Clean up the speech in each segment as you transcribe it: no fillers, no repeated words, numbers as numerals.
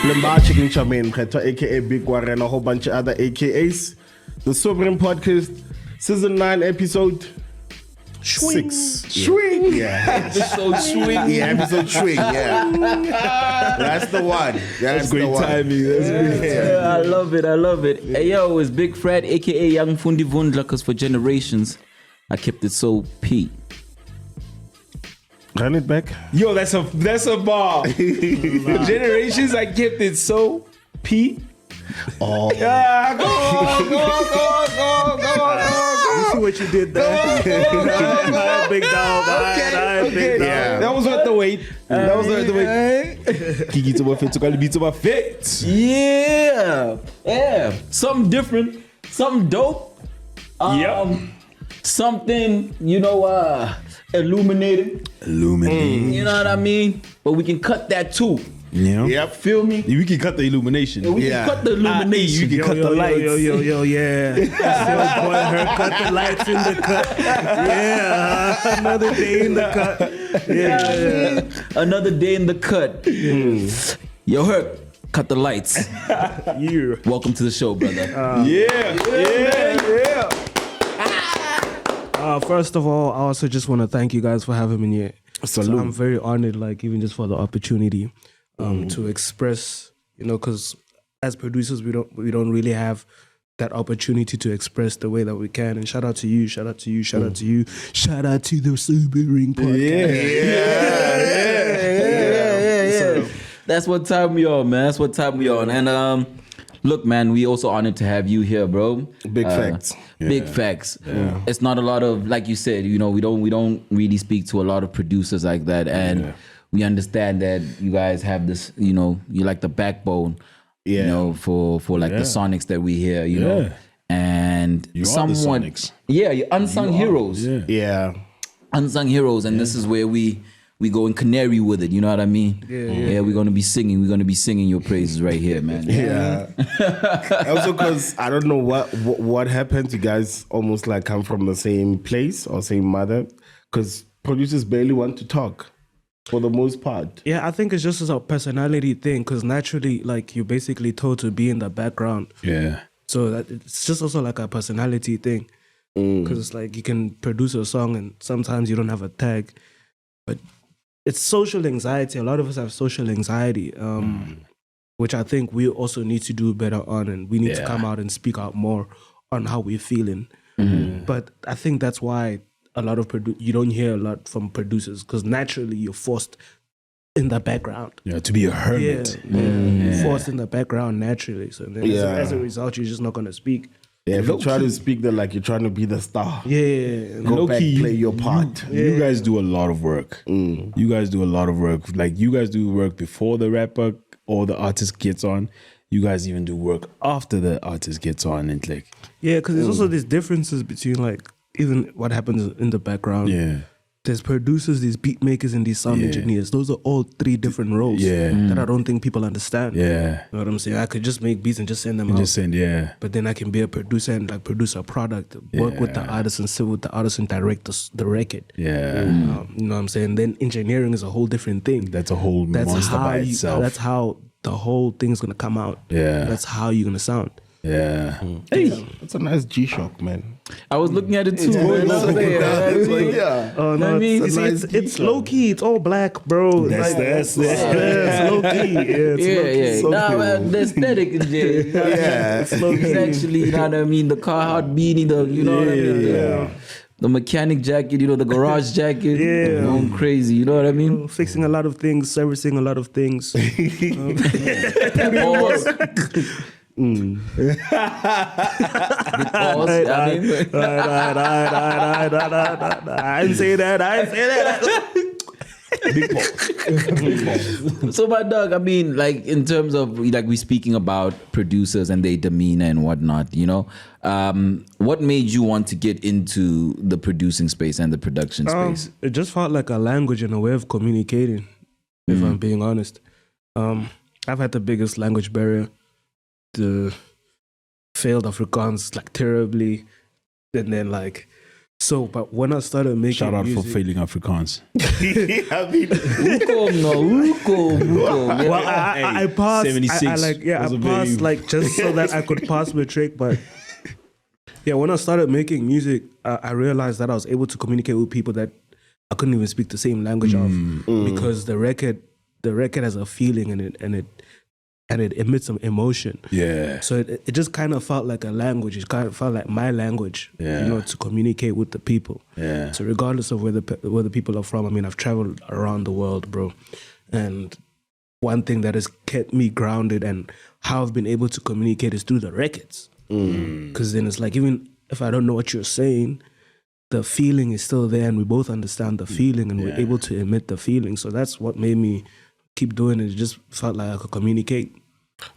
Lembachi Chamin, aka Big War, and a whole bunch of other AKAs. The Sovereign Podcast, Season 9, Episode 6. Swing. Yeah. Episode swing. Yeah, episode swing. Yeah. That's the one. That's great timing. That's great. I love it. I love it. Hey, yo, it's Big Fred, aka Young Fundi Vundla, because for generations, I kept it so P. Run it back. Yo, that's a bar. For generations, I kept it so P. Oh. Yeah, go on. You see what you did there? Big dog. Okay. Yeah. That was worth the wait. Kiki to my fit, took all the beats to my fit. Yeah. Something different. Something dope. Something, illuminating. You know what I mean? But we can cut that too. Yeah. Yep. Feel me? We can cut the illumination. We can cut the illumination. You can cut the lights. Yo, yeah. That's your boy, Herc Cut The Lights in the cut. Yeah, another day in the cut. Yeah. Another day in the cut. Yo, Herc, cut the lights. Yeah. Welcome to the show, brother. Yeah. First of all, I also just want to thank you guys for having me here. So I'm very honored, even just for the opportunity to express, because as producers, we don't really have that opportunity to express the way that we can. And shout out to you, shout out to you, shout out to you, shout out to the Sobering Podcast. Yeah. That's what time we on, man. That's what time we on. And look, man, we also honored to have you here, bro. Big facts. Big facts. Yeah. It's not a lot of, like you said, we don't really speak to a lot of producers like that, and we understand that you guys have this, you like the backbone, for like the Sonics that we hear, know, and you somewhat, are the Sonics. You're unsung heroes, unsung heroes, and this is where we go in canary with it, you know what I mean? Yeah, we're gonna be singing your praises right here, man. Yeah. Also, because I don't know what happened. You guys almost like come from the same place or same mother, because producers barely want to talk for the most part. Yeah, I think it's just a personality thing, because naturally, you're basically told to be in the background. Yeah. So that it's just also like a personality thing, because it's like you can produce a song and sometimes you don't have a tag, but it's social anxiety. A lot of us have social anxiety, which I think we also need to do better on, and we need to come out and speak out more on how we're feeling. But I think that's why a lot of you don't hear a lot from producers, because naturally you're forced in the background. Yeah, to be a hermit. You're forced in the background naturally. So then as a result, you're just not going to speak. Yeah, if you try to speak there like you're trying to be the star. Yeah. Go back, play your part. You guys do a lot of work. You guys do a lot of work. Like, you guys do work before the rapper or the artist gets on. You guys even do work after the artist gets on. And because there's also these differences between even what happens in the background. Yeah. There's producers, these beat makers, and these sound engineers. Those are all three different roles that I don't think people understand. Yeah. You know what I'm saying? I could just make beats and just send them out. But then I can be a producer and produce a product, work with the artist and sit with the artist and direct the record. Yeah. You know what I'm saying? Then engineering is a whole different thing. That's a whole monster by itself. That's how the whole thing's going to come out. Yeah. That's how you're going to sound. Yeah. Hey, that's a nice G-Shock, man. I was looking at it too, man. It's low key. It's all black, bro. That's low key. Yeah. Man, the aesthetic is there. It's low key. It's actually, you know what I mean, the Carhartt beanie, the mechanic jacket, the garage jacket. Going crazy, you know what I mean? Fixing a lot of things, servicing a lot of things. I didn't say that. Big pause. So, my dog, I mean, in terms of we speaking about producers and their demeanor and whatnot, what made you want to get into the producing space and the production space? It just felt like a language and a way of communicating, if I'm being honest. I've had the biggest language barrier. The failed Afrikaans terribly, and then So, but when I started making Shout out music, for failing Afrikaans. I mean, well, I passed. 76 I was a passed very- like just so that I could pass matric. But yeah, when I started making music, I realized that I was able to communicate with people that I couldn't even speak the same language of, because the record has a feeling and it emits some emotion. Yeah. So it just kind of felt like a language. It kind of felt like my language, to communicate with the people. Yeah. So regardless of where the people are from, I mean, I've traveled around the world, bro. And one thing that has kept me grounded and how I've been able to communicate is through the records. Because then it's like, even if I don't know what you're saying, the feeling is still there and we both understand the feeling and we're able to emit the feeling. So that's what made me keep doing it. It just felt like I could communicate.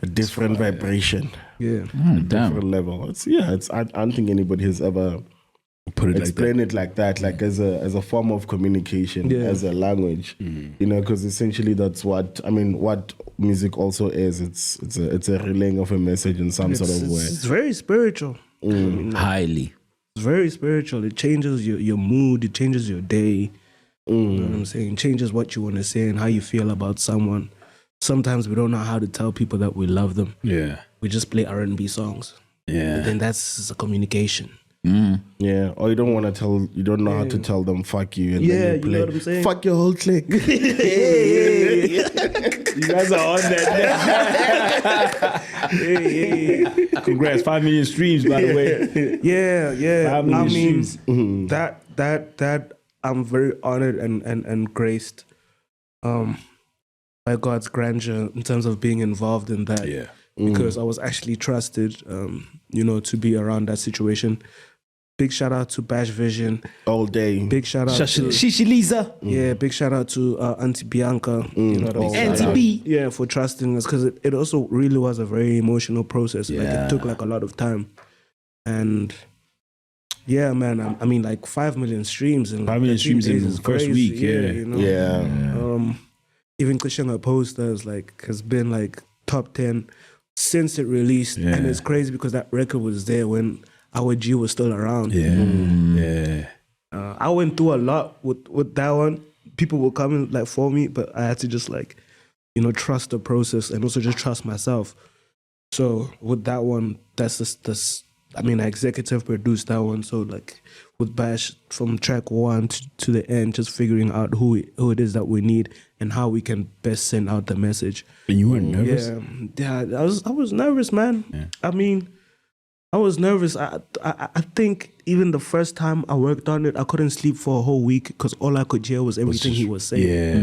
a different vibration, Yeah. Damn. different level. I don't think anybody has ever Put it explained it like that, like as a form of communication, as a language. Because essentially that's what music also is. It's a relaying of a message in some sort of way. It's very spiritual. I mean, Highly. it's very spiritual. It changes your mood. It changes your day. You know what I'm saying? It changes what you want to say and how you feel about someone. Sometimes we don't know how to tell people that we love them. Yeah. We just play R&B songs. Yeah. Then that's a communication. Yeah, or you don't know how to tell them fuck you, and Yeah, then you you play know what I'm saying? fuck your whole clique. You guys are on that. Congrats. 5 million streams, by the way. Yeah. 5 million I mean, streams. that I'm very honored and graced by God's grandeur in terms of being involved in that. Yeah. Because I was actually trusted, to be around that situation. Big shout out to Bash Vision. All day. Big shout out to Shishiliza. big shout out to Auntie Bianca. You know what I'm saying? Auntie B. Yeah, for trusting us, because it also really was a very emotional process. Like Yeah. it took like a lot of time, and yeah, man. I mean, like 5 million streams in 5 million 13 streams in days the is first crazy. week, yeah. You know? Yeah. Even Christian Posters has been like top 10 since it released, Yeah. and it's crazy because that record was there when our G was still around. Yeah. I went through a lot with that one. People were coming like for me, but I had to just trust the process and also just trust myself. So with that one, that's just I executive produced that one. So like with Bash, from track 1 to the end, just figuring out who it is that we need and how we can best send out the message. And you were nervous? Yeah. I was nervous, man. Yeah. I mean, I was nervous. I think even the first time I worked on it, I couldn't sleep for a whole week because all I could hear was everything he was saying. Yeah.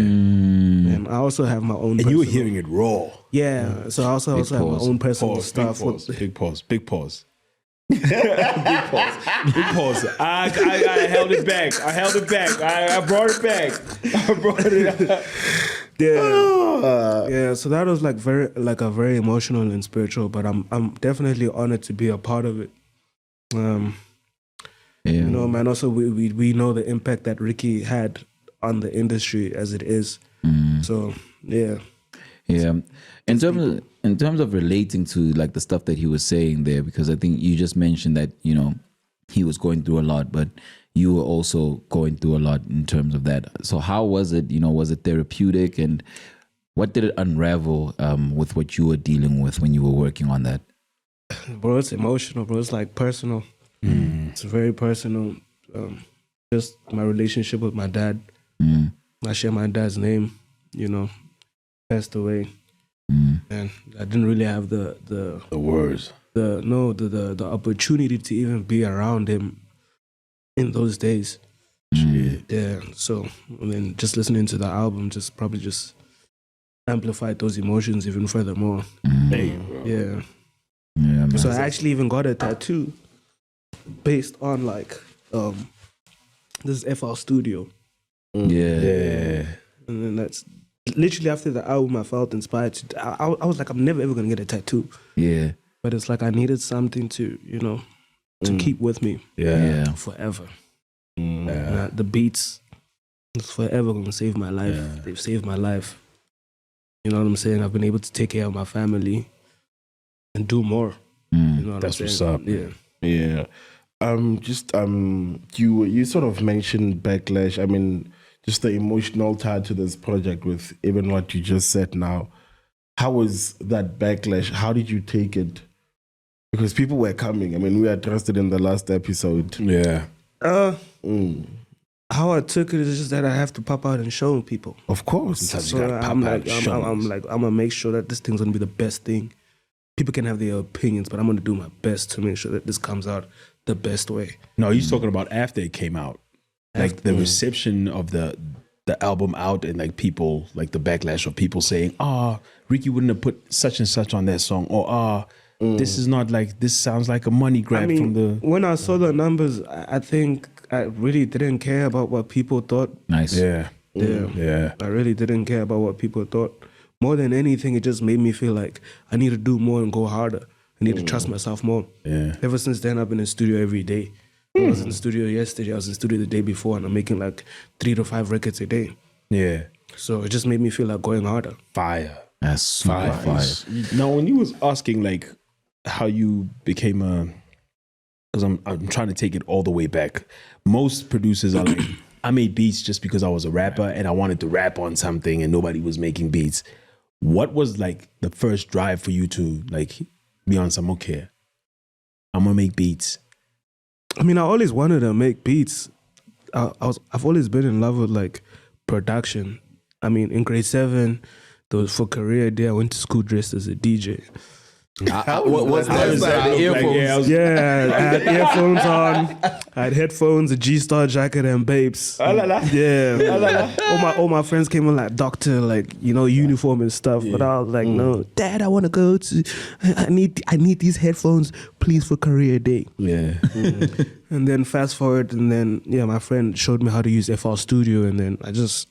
And I also have my own. And you were personal- hearing it raw. Yeah. So I also have my own personal stuff. Big pause. Big pause. Big pause. I held it back. I brought it back. Yeah. So that was a very emotional and spiritual, but I'm definitely honored to be a part of it. Man. Also, we know the impact that Ricky had on the industry as it is. So yeah. Yeah. In terms of relating to like the stuff that he was saying there, because I think you just mentioned that, he was going through a lot, but you were also going through a lot in terms of that. So how was it? Was it therapeutic, and what did it unravel with what you were dealing with when you were working on that? Bro, it's emotional, bro. It's like personal. It's very personal. Just my relationship with my dad. I share my dad's name, passed away. And I didn't really have the words. The opportunity to even be around him in those days. Yeah. So then just listening to the album just amplified those emotions even furthermore. Hey, bro. Yeah. Yeah, man. So I actually even got a tattoo based on this is FL Studio. Yeah. And then that's literally after the album I felt inspired to I was like, I'm never ever gonna get a tattoo. Yeah. But it's like I needed something to, to keep with me Yeah. forever. Yeah. The beats is forever gonna save my life. Yeah. They've saved my life. You know what I'm saying? I've been able to take care of my family and do more. You know what That's I'm what's saying? up. Yeah. Yeah. You sort of mentioned backlash. I mean, just the emotional tie to this project with even what you just said now. How was that backlash? How did you take it? Because people were coming. I mean, we addressed it in the last episode. Yeah. How I took it is just that I have to pop out and show people. Of course. So I'm gonna make sure that this thing's gonna be the best thing. People can have their opinions, but I'm gonna do my best to make sure that this comes out the best way. No, he's talking about after it came out, like the reception of the album out, and like people, like the backlash of people saying, Ricky wouldn't have put such and such on that song, or this is not like, this sounds like a money grab from the. When I saw the numbers, I think I really didn't care about what people thought. Nice. Yeah. I really didn't care about what people thought. More than anything, it just made me feel like I need to do more and go harder. I need to trust myself more. Yeah. Ever since then, I've been in the studio every day. I was in the studio yesterday, I was in the studio the day before, and I'm making like 3 to 5 records a day. Yeah. So it just made me feel like going harder. Fire. That's super fire. Now, when you was asking like how you became because I'm trying to take it all the way back. Most producers are like, I made beats just because I was a rapper and I wanted to rap on something and nobody was making beats. What was like the first drive for you to like be on some, okay, I'm gonna make beats? I mean, I always wanted to make beats. I've always been in love with like production. I mean, in grade 7, for career day, I went to school dressed as a DJ. What's that? Earphones. Yeah, I had earphones on. I had headphones, a G-Star jacket, and babes. Yeah. All my friends came in like doctor, like, you know, uniform and stuff. But I was like, no, Dad, I want to go to. I need these headphones, please, for career day. Yeah. And then fast forward, and then my friend showed me how to use FL Studio, and then I just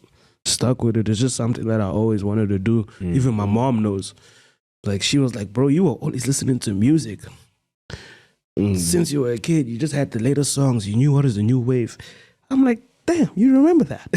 stuck with it. It's just something that I always wanted to do. Even my mom knows. Like, she was like, bro, you were always listening to music. Since you were a kid, you just had the latest songs. You knew what is the new wave. I'm like, damn, you remember that?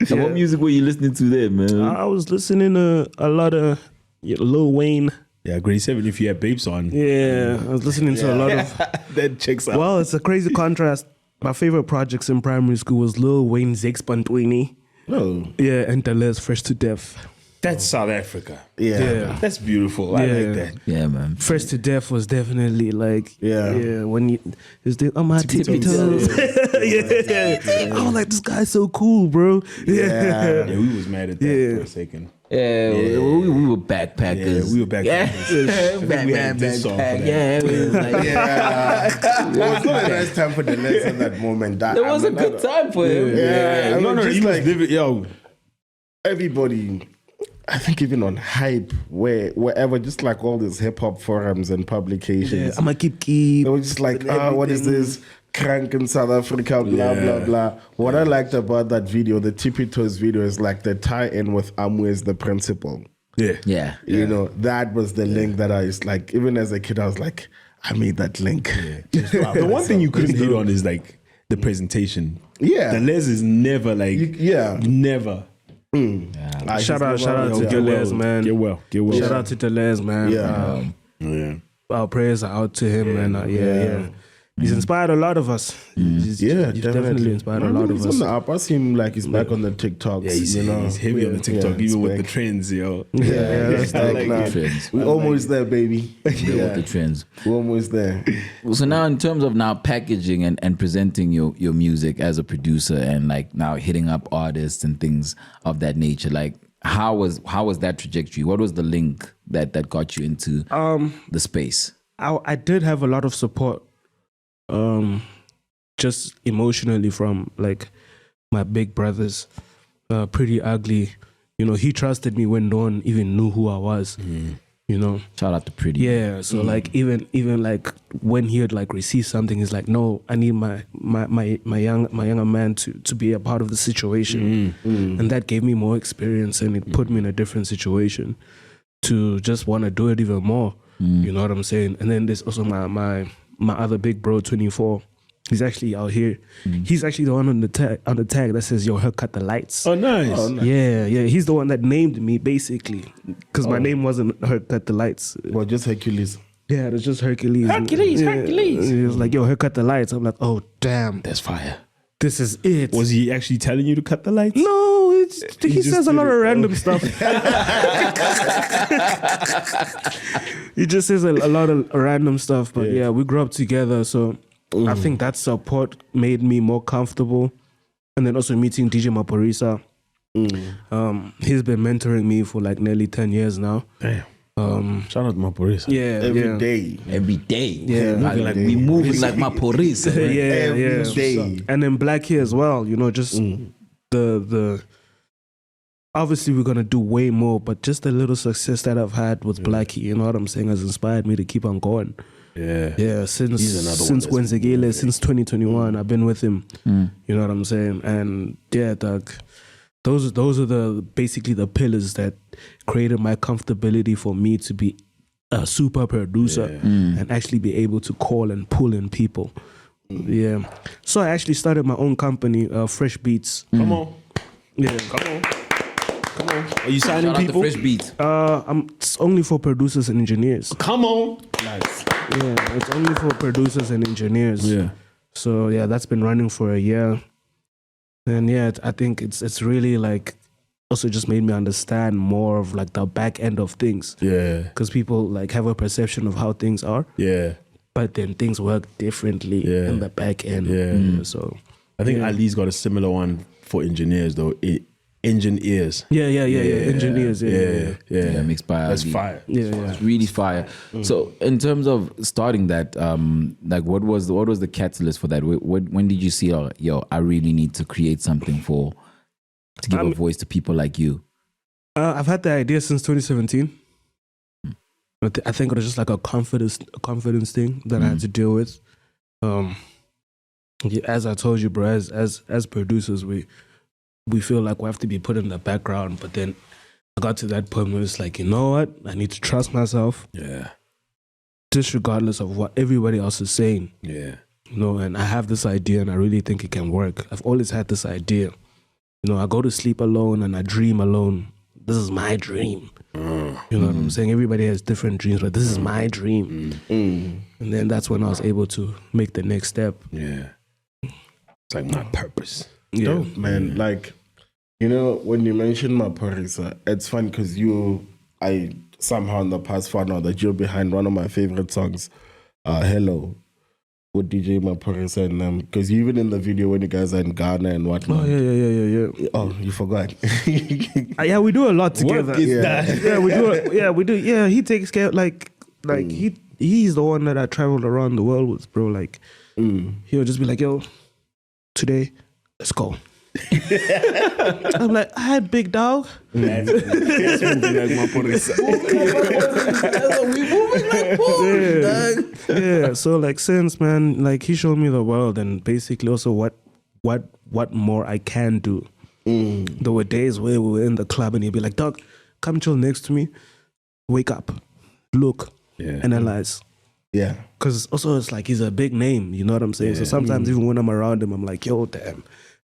So what music were you listening to there, man? I was listening to a lot of Lil Wayne. Yeah, grade 7 if you had babes on. Yeah, I was listening to a lot of... That checks out. Well, it's a crazy contrast. My favorite projects in primary school was Lil Wayne, Zexpantwini. No. Yeah, and Deleuze, Fresh to Death. That's South Africa. Yeah. That's beautiful. I like that. Yeah, man. Fresh to Death was definitely like, when you, is the on my tippy toes. Yeah. I was like, this guy's so cool, bro. Yeah, we was mad at that for a second. Yeah, we were backpackers. Yeah, we were backpackers. Backpack. Yeah, it was like, It was not a nice time for the legs at that moment. It was a good time for him. Yeah. No, just he was like living, yo. Everybody, I think even on Hype, wherever, just like all these hip hop forums and publications. I'm gonna keep. They were just like, what is this? Crank in South Africa, blah, blah, blah. What I liked about that video, the Tippy Toes video, is like the tie-in with Amwes the principal. Yeah. You know, that was the link that I was like, even as a kid, I was like, I made that link. The one thing you couldn't hit on is like the presentation. Yeah. The Les is never like, never. Shout out to Deleuze, man. Get well. Shout out to Deleuze, man. Our prayers are out to him, man. He's inspired a lot of us. He's definitely inspired a lot of us. He's on the up. I see him like he's back on the TikToks. Yeah, he's heavy on the TikTok, even with the trends, yo. That's like the trends. We're almost there, baby. With the trends. We're almost there. So now, in terms of now packaging and presenting your music as a producer, and like now hitting up artists and things of that nature, like how was that trajectory? What was the link that got you into the space? I did have a lot of support. Just emotionally from like my big brothers. Pretty Ugly, you know, he trusted me when no one even knew who I was. You know, shout out to Pretty. Yeah, so like even like when he would like receive something, he's like, no, I need my younger man to be a part of the situation, and that gave me more experience, and it put me in a different situation to just want to do it even more. You know what I'm saying? And then there's also my other big bro, 24. He's actually out here. He's actually the one on the tag that says, "Yo, Herc Cut The Lights." Oh, nice. Yeah. He's the one that named me basically, because my name wasn't Herc Cut The Lights. Well, just Hercules. Yeah, it was just Hercules. Hercules. He was like, "Yo, Herc Cut The Lights." I'm like, "Oh, damn, That's fire. this is it." Was he actually telling you to cut the lights? No, he just says a did lot it. of random stuff. He just says a lot of random stuff. But yeah, we grew up together, so I think that support made me more comfortable. And then also meeting DJ Maporisa. He's been mentoring me for like nearly 10 years now. Damn. Shout out to my police. Yeah, Every day. Every day. Yeah. We moving like my police. yeah. Every day. And then Black here as well, just the obviously we're gonna do way more, but just the little success that I've had with Blackie, you know what I'm saying, has inspired me to keep on going. Yeah. Since He's another one that's Gwenzegile, since 2021, I've been with him. You know what I'm saying? And yeah, Doug, those are the basically the pillars that created my comfortability for me to be a super producer and actually be able to call and pull in people. Yeah. So I actually started my own company, Fresh Beats. Come on. Yeah. Come on. Are you signing Shout out to people? Fresh Beats. It's only for producers and engineers. Come on. Nice. Yeah, it's only for producers and engineers. Yeah. So yeah, that's been running for a year. And yeah, I think it's really like also just made me understand more of like the back end of things. Yeah. Because people like have a perception of how things are, Yeah. but then things work differently in the back end. Yeah. So I think Ali's got a similar one for engineers though. Engineers. yeah. Engineers. Yeah, mixed by That's Ali. fire. Yeah. It's really fire. So in terms of starting that, like what was the catalyst for that? When did you see, I really need to create something to give a voice to people like you? I've had the idea since 2017. I think it was just like a confidence thing that I had to deal with. As I told you, bro, as producers, we feel like we have to be put in the background, but then I got to that point where it's like, you know what? I need to trust myself, Yeah. disregardless of what everybody else is saying. Yeah. And I have this idea and I really think it can work. I've always had this idea. I go to sleep alone and I dream alone. This is my dream. You know what I'm saying? Everybody has different dreams, but this is my dream. And then that's when I was able to make the next step. Yeah. It's like my purpose. Yeah. Dope, man. Like, when you mentioned Maporisa, it's fun because I somehow in the past found out that you're behind one of my favorite songs, Hello, with DJ Maporisa and them. Because even in the video when you guys are in Ghana and whatnot. Oh, yeah. Oh, you forgot. Yeah, we do a lot together. What is that? Yeah, we do. Yeah, he takes care. Like he's the one that I traveled around the world with, bro. Like he'll just be like, "Yo, today, let's go." I'm like, "I had big dog." That's moving like my police. Yeah. So like since, man, like he showed me the world and basically also what more I can do. There were days where we were in the club and he'd be like, "Dog, come chill next to me. Wake up, look, analyze." Yeah. Because also it's like he's a big name, you know what I'm saying? So sometimes even when I'm around him, I'm like, "Yo, damn,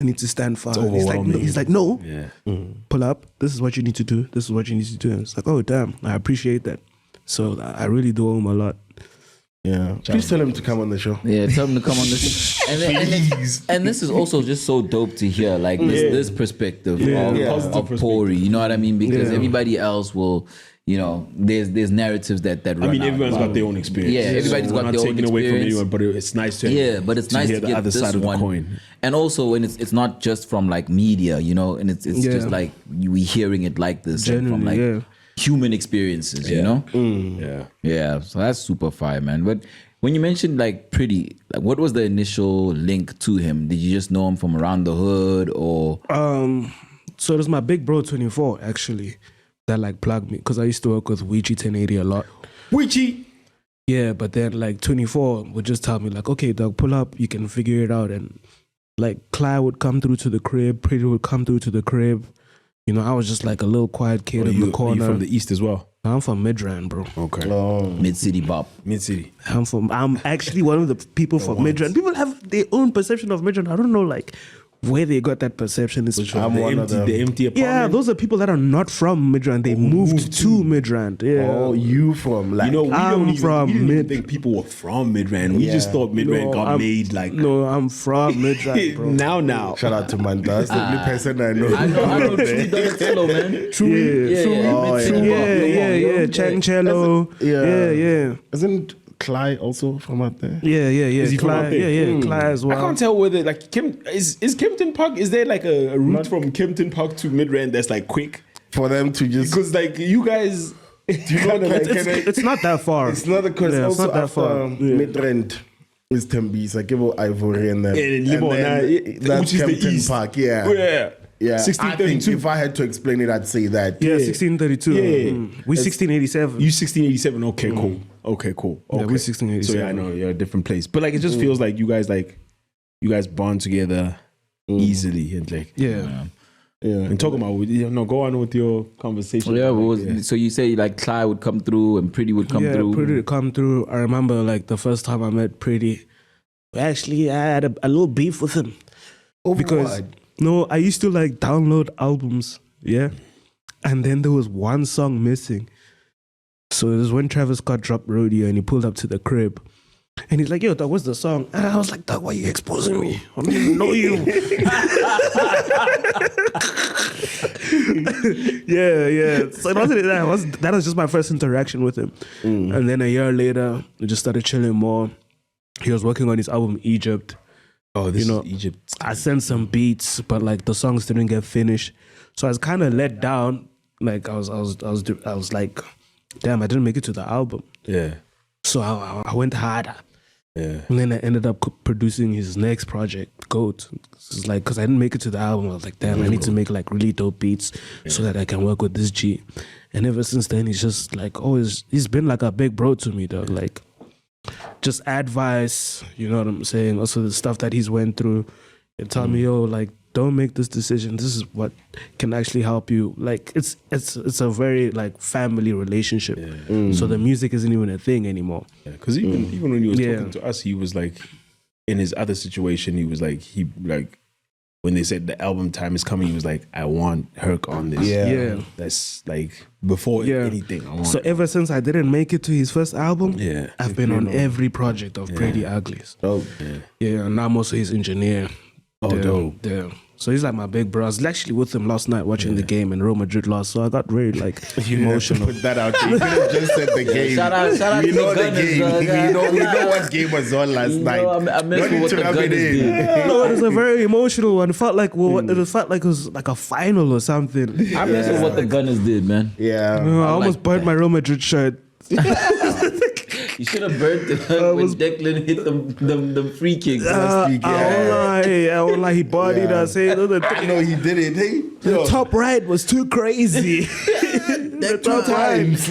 I need to stand far." He's like, no. Yeah. Pull up. This is what you need to do. This is what you need to do. And it's like, oh, damn, I appreciate that. So I really do owe him a lot. Yeah. Please tell him to come on the show. Yeah, tell them to come on this. And this is also just so dope to hear, like this perspective of Pori. You know what I mean? Because everybody else will, there's narratives that run I mean, out. everyone's got their own experience. Yeah, everybody's got their own taking away from experience. anyone, but it's nice to But it's nice hear to the get other this side of the one. coin. And also when it's not just from like media, and it's just like we hearing it like this and from like Genuinely, human experiences, you know? Yeah, so that's super fire, man. But when you mentioned like Pretty, like what was the initial link to him? Did you just know him from around the hood or? So it was my big bro 24 actually that like plugged me because I used to work with Ouija 1080 a lot. Ouija. Yeah, but then like 24 would just tell me like, "Okay, dog, pull up, you can figure it out." And like Clyde would come through to the crib, Pretty would come through to the crib. You know, I was just like a little quiet kid in the Are corner. you from the East as well? I'm from Midrand, bro. Okay. Mid-city bop. Mid-city. I'm actually one of the people from Midrand. People have their own perception of Midrand. I don't know, like, where they got that perception. It's The empty apartment. yeah, those are people that are not from Midrand. They moved to Midrand. Yeah. Oh, you from like? You know, we I'm didn't from even think people were from Midrand. We just thought Midrand got made like. No, I'm from Midrand, bro. now. Shout out to Manta. That's the only person I know. I know True Donatello, man. True. Yeah. Chang Cello. Yeah. Isn't Clyde also from out there? Yeah. Is he from Clyde, out there? yeah. Clyde as well. I can't tell whether like is Kempton Park. Is there like a route from Kempton Park to Midrand that's like quick? For them to just Because like you guys, It's not that far. It's not because Yeah, it's also not that after far. Midrand is Tembisa, give Ivory and them. and That's which is the Kempton East. Park, yeah. Yeah. Yeah, I think 1632. if I had to explain it, I'd say that. Yeah, 1632. Yeah. We 1687. You 1687. Okay, cool. Okay. Yeah, we're 1687. So yeah, I know you're a different place, but like it just feels like you guys bond together easily and like Yeah. And talking about go on with your conversation. Yeah, so you say like Clyde would come through and Pretty would come through. Pretty would come through. I remember like the first time I met Pretty. Actually, I had a little beef with him. Because no, I used to like download albums, yeah, and then there was one song missing. So it was when Travis Scott dropped Rodeo and he pulled up to the crib, and he's like, "Yo, that was the song." And I was like, "Dog, why are you exposing me? I don't even know you." yeah. So it wasn't that was just my first interaction with him, and then a year later, we just started chilling more. He was working on his album Egypt. Oh, this You know, is Egypt. I sent some beats, but like the songs didn't get finished, so I was kind of let down. Like I was like, damn, I didn't make it to the album. Yeah. So I went harder, Yeah. and then I ended up producing his next project, Goat. It's like because I didn't make it to the album, I was like, damn, I need to make like really dope beats so that I can work with this G. And ever since then, he's just like always. He's been like a big bro to me, dog. Like. Just advice, you know what I'm saying? Also the stuff that he's went through and tell me, yo, like, don't make this decision. This is what can actually help you. Like, it's a very like family relationship. So the music isn't even a thing anymore. Because even when he was talking to us, he was like, in his other situation, he was like, when they said the album time is coming, he was like, I want Herc on this. Yeah. That's like before anything. I want So ever since I didn't make it to his first album, Yeah. I've been on every project of Pretty Uglies. Oh, Yeah, and I'm also his engineer. Oh, dope. Yeah. So he's like my big bro. I was actually with him last night watching the game and Real Madrid lost. So I got very like emotional. put that out there. You could have just said the game. Shout out We to know the the Gunners, game. dog. We know what game was on last night. I miss Don't need what to the rub it Gunners in. did. No, it was a very emotional one. It felt like it felt like it was like a final or something. I miss what the Gunners did, man. Yeah. I almost burned my Real Madrid shirt. You should have burnt it when Declan hit them free kicks. I won't lie. He bodied us. Hey, I know he did it. Hey, the top right was too crazy. The top two times,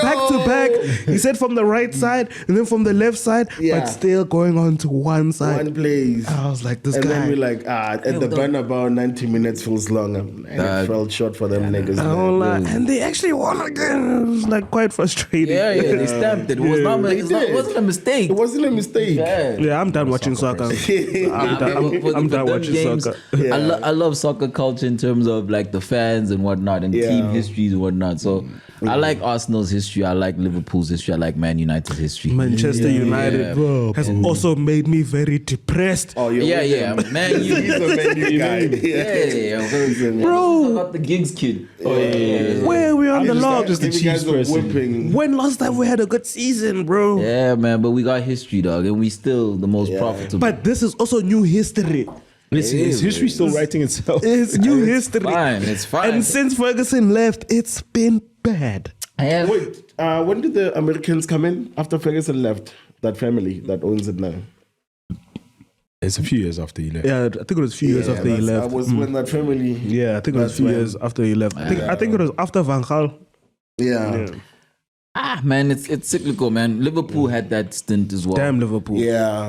back to back. He said from the right side and then from the left side, but still going on to one side. one place. I was like, this And guy. then we're like, at the burn about 90 minutes feels long. And it felt short for them niggas. I won't lie. man. And they actually won again. It was like quite frustrating. Yeah, they stamped it. It was not, it wasn't a mistake. It wasn't a mistake. Yeah, I'm done watching soccer. I'm done watching soccer. I love soccer culture in terms of like the fans and whatnot and team histories and whatnot. So I like Arsenal's history. I like Liverpool's history. I like Man United's history. Manchester United has also made me very depressed. Oh, Yeah, Man U. He's a Man U guy. Yeah. Bro. About the gigs kid. Where we on the log? just the Chiefs person. whipping. When last time we had a good season, bro? Yeah, man, but we got history, dog, and we still the most profitable. But this is also new history. Is history still writing itself? It's new history. It's fine. And since Ferguson left, it's been bad. Wait, when did the Americans come in? After Ferguson left, that family that owns it now. It's a few years after he left. Yeah, I think it was a few years after he left. I was when that family. Yeah, I think it was a few years after he left. I think it was after Van Gaal. Yeah. Man, it's cyclical, man. Liverpool had that stint as well. Damn Liverpool. Yeah.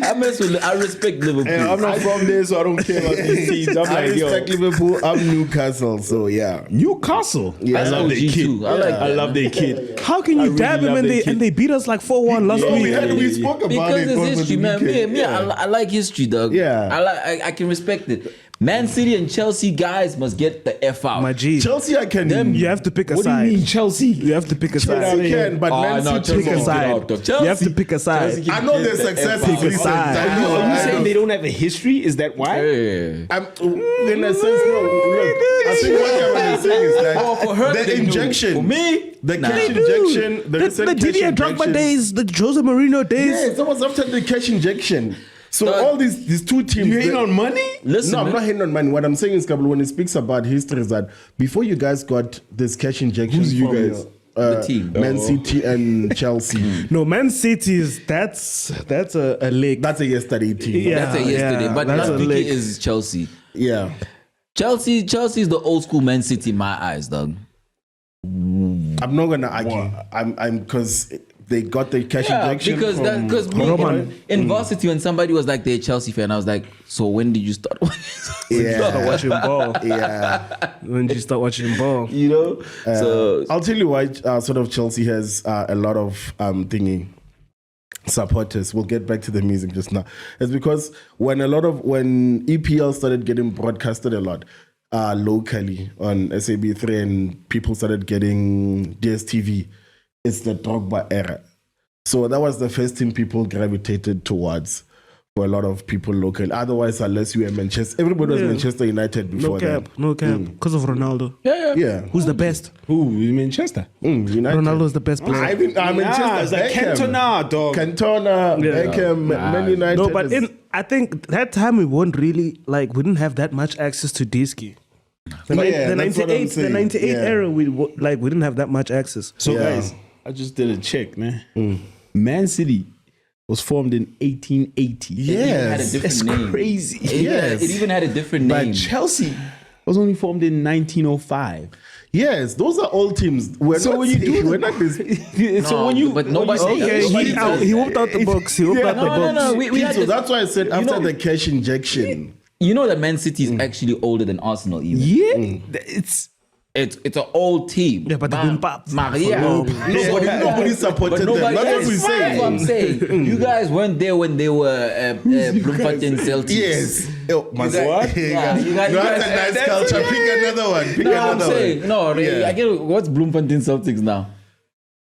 I respect Liverpool. And I'm not from there, so I don't care about these teams. I'm I like, yo, respect Liverpool. I'm Newcastle, so yeah. Newcastle. Yeah. I love their OG kid. too. I like I that. love their kid. How can you really dab him love and their they kid. and they beat us like 4-1 last No, week? we spoke about Because it it's over history, the man. weekend. I like history, dog. Yeah. I can respect it. Man City and Chelsea guys must get the F out. My G. Chelsea, I can. You have to pick a What do you side. mean, Chelsea? You have to pick a Chelsea side. can, but Man City. Pick a side. You have to pick a side. I know their success is recent. side. I know. Are you I saying know. they don't have a history? Is that why? Yeah. In a sense, no. Look, I think what Kevin is saying is that For her, the they do. injection, For me, the nah. cash They do. injection, The recent cash Didier Drogba injection- days, the Jose Mourinho days. Yes, that was after the cash injection. So Dog. all these two teams. You hating on money? Listen, No, I'm man. not hating on money. What I'm saying is, Kabul, when he speaks about history, is that before you guys got this cash injection, Who's you from guys? The team. Man City and Chelsea. No, Man City is that's a leg. That's a yesterday team. Yeah. That's a yesterday. But that's last a week lick. is Chelsea. Yeah. Chelsea's the old school Man City in my eyes, dog. I'm not gonna argue. I'm because they got the cash injection. Because from- in varsity when somebody was like they're a Chelsea fan, I was like, so when did you start watching? Yeah. watching ball. Yeah. When did you start watching ball? You know, so I'll tell you why sort of Chelsea has a lot of supporters. We'll get back to the music just now. It's because when EPL started getting broadcasted a lot locally on SAB3 and people started getting DSTV, it's the Drogba era. So that was the first thing people gravitated towards for a lot of people locally. Otherwise, unless you were Manchester, everybody was Yeah. Manchester United before No cap. Because of Ronaldo. that. Yeah. Who's the best? Who? In Manchester? United. Ronaldo is the best player. I'm Manchester. it's like Beckham. Cantona, dog. Cantona, Yeah. Beckham, Man United. No, but I think that time we weren't really we didn't have that much access to Disky. The Yeah, that's what I'm 98 saying. 98 Yeah. era we didn't have that much access. So Yeah. guys, I just did a check, man. Man City was formed in 1880. it even had a Yes. different That's name. crazy. It even had a different name. But Chelsea was only formed in 1905. Yes, those are all teams. We're So not when you saying- do- we're not this. So when you, but when nobody- you say- okay, Okay, he whooped out the box. He whooped out the box. No. We had So this- that's why I said after know- the cash injection. You know that Man City is actually older than Arsenal. Even it's it's an old team. Yeah, but they've been popped. Maria. Nobody supported them. That's what we're That's what I'm saying. saying. You guys weren't there when they were Bloemfontein Celtics. Yes. Oh, You guys- yeah, you guys- No, that's a you guys- nice culture. Pick another one. Pick No, I'm another saying one. no. Yeah. I get what's Bloemfontein Celtics now.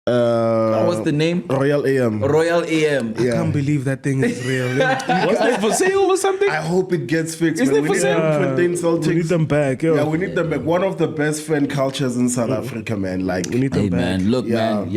What's the name? Royal AM. Royal AM. I can't believe that thing is real. was it for sale or something? I hope it gets fixed. Isn't man. it for We need sale? Bloemfontein Celtics. We need them back, yo. Yeah, we need them back. One of the best fan cultures in South Africa, man. Like We need them Hey back. man, look Yeah. man,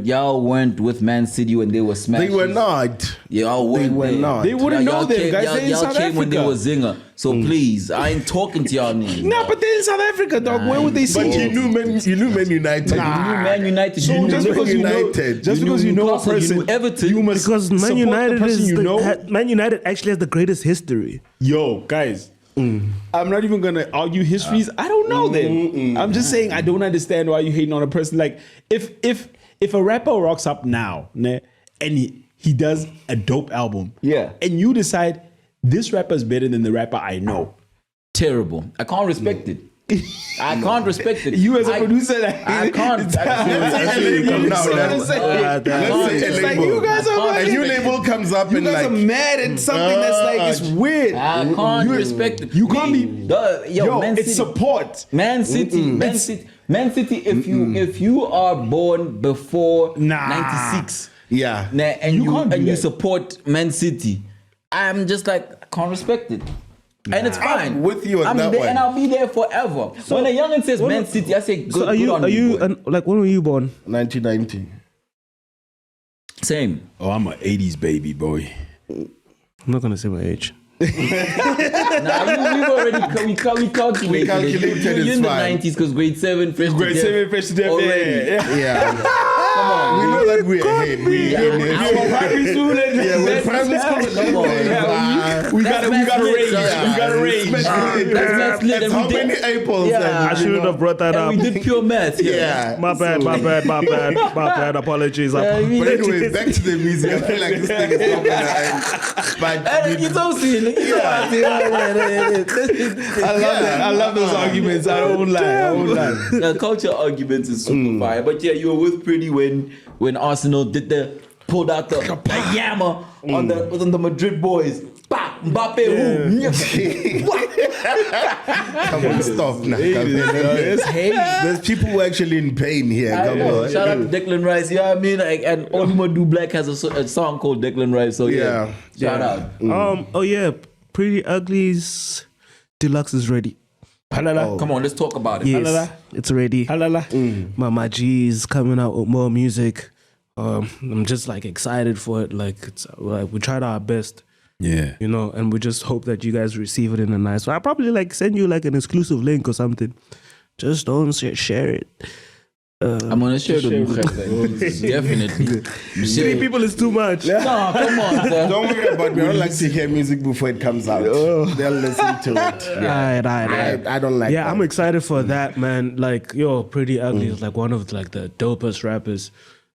y'all weren't with Man City when they were smashed. they were not. Y'all weren't They were there. not. They wouldn't Y'all know them, came- guys. Y'all, They're in y'all South came when they Africa. were Zinger. So please, I ain't talking to y'all niggas. No, but they're in South Africa, dog. Where would they see But it? you knew Man United. You knew Man United. So you knew just because you know, United. just You because knew you know a Newcastle, you person, knew Everton. you must Because Man support United the person is you know. Man United actually has the greatest history. Yo, guys, I'm not even gonna argue histories. I don't know them. I'm just saying I don't understand why you hating on a person. Like if a rapper rocks up now, ne, and he does a dope album, Yeah. and you decide this rapper is better than the rapper I know. terrible. I can't respect it. I can't respect it. You as a I- producer, I can't. Let's say you come down now. Let's say Let's say a like label. you guys are A new label comes up you and guys like are mad at something that's like it's weird. I can't respect it. You can't be. Yo, Man it's City. support. Man City, Man City, Man City. If you are born before Nah. 96, yeah. and You you can't do and you that. support Man City, I'm just like I can't respect it. And it's fine. I'm with you on I'm that there, one. and I'll be there forever. When a youngin says Man City, I say good. So are good you on are you boy. like when were you born? 1990. Same? Oh, I'm an 80s baby boy. I'm not gonna say my age. Nah, we've already we calculated. We calculated, You're it's in the fine. 90s because grade 7, fresh to Grade death 7, fresh to death. already. Yeah. Yeah. We know that we're ahead. Yeah, primary school. Yeah, with primary school. Come on. We got a range. Yeah. We got a range. That's lit. It's how many apples? Yeah. I shouldn't have brought that up. We did pure math. Yeah. My bad. Apologies. But anyway, back to the music. I feel like this thing is coming to Hey, you don't see it. I love those arguments. I won't lie. The culture arguments is super fire. But yeah, you were with Pretty when Arsenal pulled out the yammer on the Madrid boys. Bah, Mbappe, who? Come on, stop now. There's people who are actually in pain here. Come on. Shout out to Declan Rice. You know what I mean? Like, and Olima Do Black has a song called Declan Rice. So yeah. Shout out. Oh yeah, Pretty Ugly's Deluxe is ready. Halala. Come on, let's talk about it. Yes, it's ready. Halala. Mama G is coming out with more music. I'm just like excited for it. Like it's like we tried our best. Yeah. You know, and we just hope that you guys receive it in a nice way. I'll probably like send you like an exclusive link or something. Just don't share it. I'm gonna share it. Definitely. 3 people is too much. No, come on, sir. Don't worry about me. I don't like to hear music before it comes out. They'll listen to it. Right. I don't like Yeah, that. I'm excited for that, man. Like, yo, Pretty Ugly is like one of like the dopest rappers.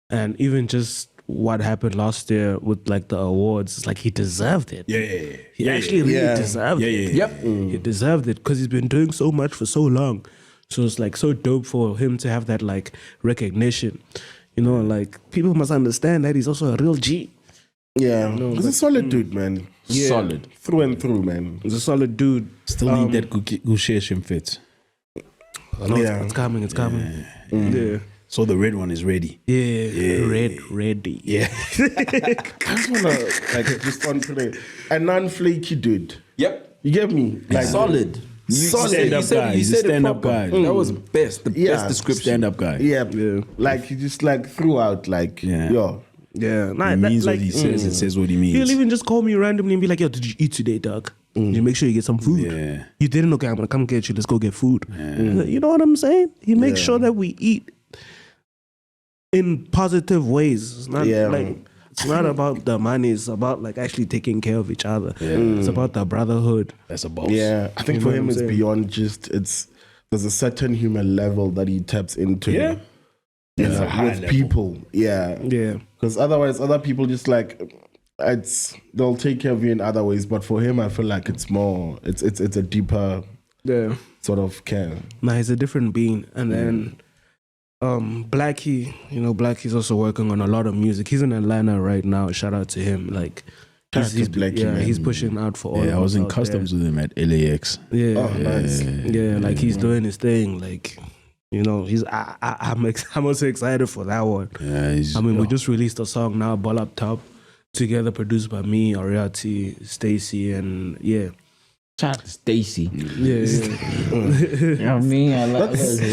And even just what happened last year with like the awards, it's like he deserved it. Yeah. He actually really deserved it. Yeah. Yep. He deserved it because he's been doing so much for so long. So it's like so dope for him to have that like recognition. You know, like people must understand that he's also a real G. Yeah. He's a solid dude, man. Yeah. Solid. Through and through, man. He's a solid dude. Still need that Gusheshim fit. It's coming. Yeah. So the red one is ready. Yeah. Ready. Yeah. I just wanna just on today. A non-flaky dude. Yep. You get me? Like Solid. Stand-up guy. He's a stand-up guy. That was best. The best description. Stand-up guy. Yeah. Like he just like threw out like yo. Yeah. Nah, He means like, what he says. It says what he means. he'll even just call me randomly and be like, yo, did you eat today, dog? Did you make sure you get some food? Yeah. You didn't? Okay, I'm gonna come get you. Let's go get food. You know what I'm saying? He makes sure that we eat in positive ways. It's not like it's not about the money. It's about like actually taking care of each other. It's about the brotherhood. That's a boss. Yeah. I think You for know him what it's I'm saying? beyond just there's a certain human level that he taps into. Yeah. It's a high With level. people. Yeah. Yeah. Because otherwise other people just like they'll take care of you in other ways. But for him I feel like it's more it's a deeper Yeah. sort of care. Nah, he's a different being. And then Blackie's also working on a lot of music. He's in Atlanta right now. Shout out to him. Like Shout out to Blackie, man. he's pushing out for all. Yeah, I of was us in out customs with him at LAX. there. Yeah, Oh, nice. yeah, like he's doing his thing. Like, you know, I'm also excited for that one. Yeah, he's, I mean, we just released a song now, Ball Up Top, together produced by me, Ariati, Stacy, and yeah. Shout out to Stacy. Yeah. You know what I mean? I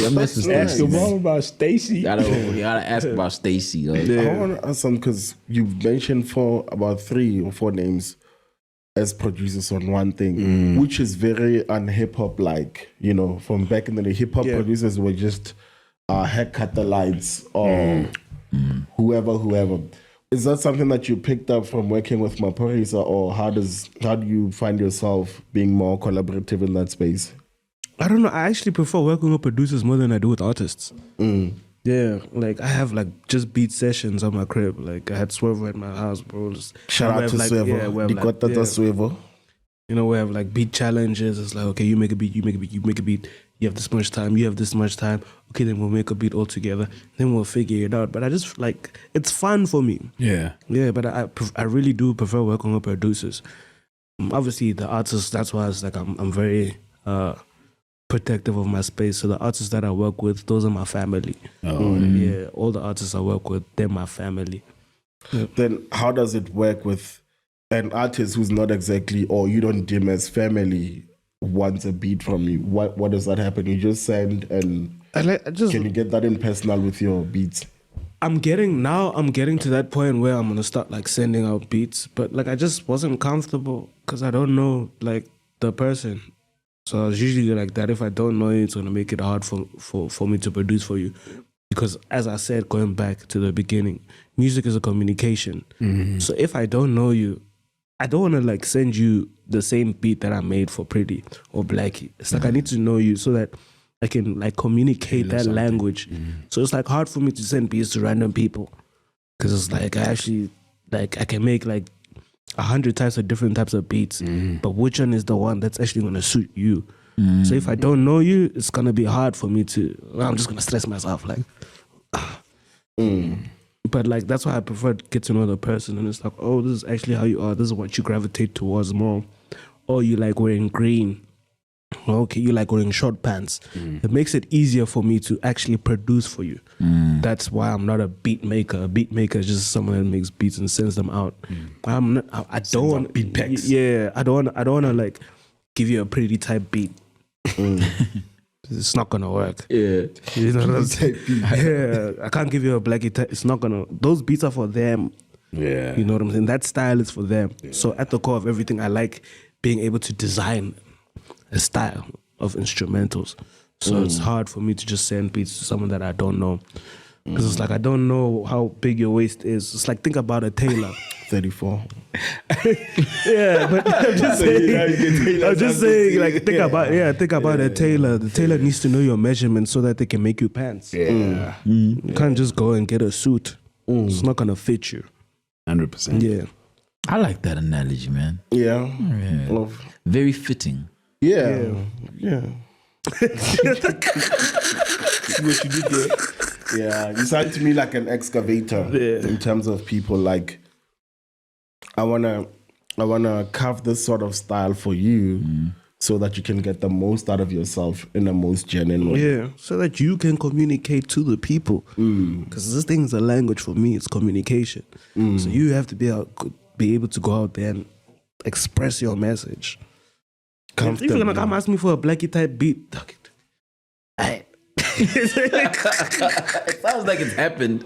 miss Stacy. ask your mom about Stacy. You gotta ask about Stacy. Like. I want to ask some because you've mentioned about 3 or 4 names as producers on one thing, which is very un-hip hop like. You know, from back in the day, hip hop producers were just Herc Cut The Lights or whoever. Is that something that you picked up from working with Maporisa, or how do you find yourself being more collaborative in that space? I don't know. I actually prefer working with producers more than I do with artists. Yeah, like I have like just beat sessions on my crib. Like I had Swervo at my house, bro. Shout out to Swervo. Yeah, we have like, Swervo. you know, we have like beat challenges. It's like, okay, you make a beat, you make a beat, you make a beat. You have this much time, you have this much time. Okay, then we'll make a beat all together. Then we'll figure it out. But I just like, it's fun for me. Yeah. Yeah, but I really do prefer working with producers. Obviously, the artists, that's why it's like I'm very protective of my space. So the artists that I work with, those are my family. Yeah, all the artists I work with, they're my family. Then how does it work with an artist who's not exactly, or you don't deem as family, wants a beat from you? What does that happen? You just send and can you get that in personal with your beats? I'm getting to that point where I'm gonna start like sending out beats, but like I just wasn't comfortable because I don't know like the person. So I was usually like that. If I don't know you, it's gonna make it hard for me to produce for you. Because as I said, going back to the beginning, music is a communication. So if I don't know you, I don't want to like send you the same beat that I made for Pretty or Blackie. It's like I need to know you so that I can like communicate that language. So it's like hard for me to send beats to random people because it's like I actually like I can make like 100 types of different types of beats, but which one is the one that's actually going to suit you? So if I don't know you, it's going to be hard for me to, I'm just going to stress myself like, But like that's why I prefer to get to know the person, and it's like, oh, this is actually how you are. This is what you gravitate towards more. Or you like wearing green. Okay, you like wearing short pants. It makes it easier for me to actually produce for you. That's why I'm not a beat maker. A beat maker is just someone that makes beats and sends them out. I'm not. I don't want beat packs. Yeah, I don't want to like give you a pretty type beat. It's not gonna work. Yeah. You know what I'm saying? Yeah, I can't give you a Blackie type. It's not gonna. Those beats are for them. Yeah. You know what I'm saying? That style is for them. So at the core of everything, I like being able to design a style of instrumentals. So it's hard for me to just send beats to someone that I don't know. Because it's like, I don't know how big your waist is. It's like, think about a tailor. 34. Yeah, but I'm just saying, like, think about a tailor. The tailor needs to know your measurements so that they can make you pants. Yeah. You can't just go and get a suit. It's not going to fit you. 100%. Yeah. I like that analogy, man. Yeah. Yeah. Very fitting. Yeah. See what you did there? Yeah, you sound to me like an excavator in terms of people. Like, I wanna carve this sort of style for you, so that you can get the most out of yourself in the most genuine way. Yeah, so that you can communicate to the people. Because this thing is a language for me. It's communication. So you have to be able to go out there and express your message. If you're gonna come ask me for a Blackie type beat, It sounds like it's happened.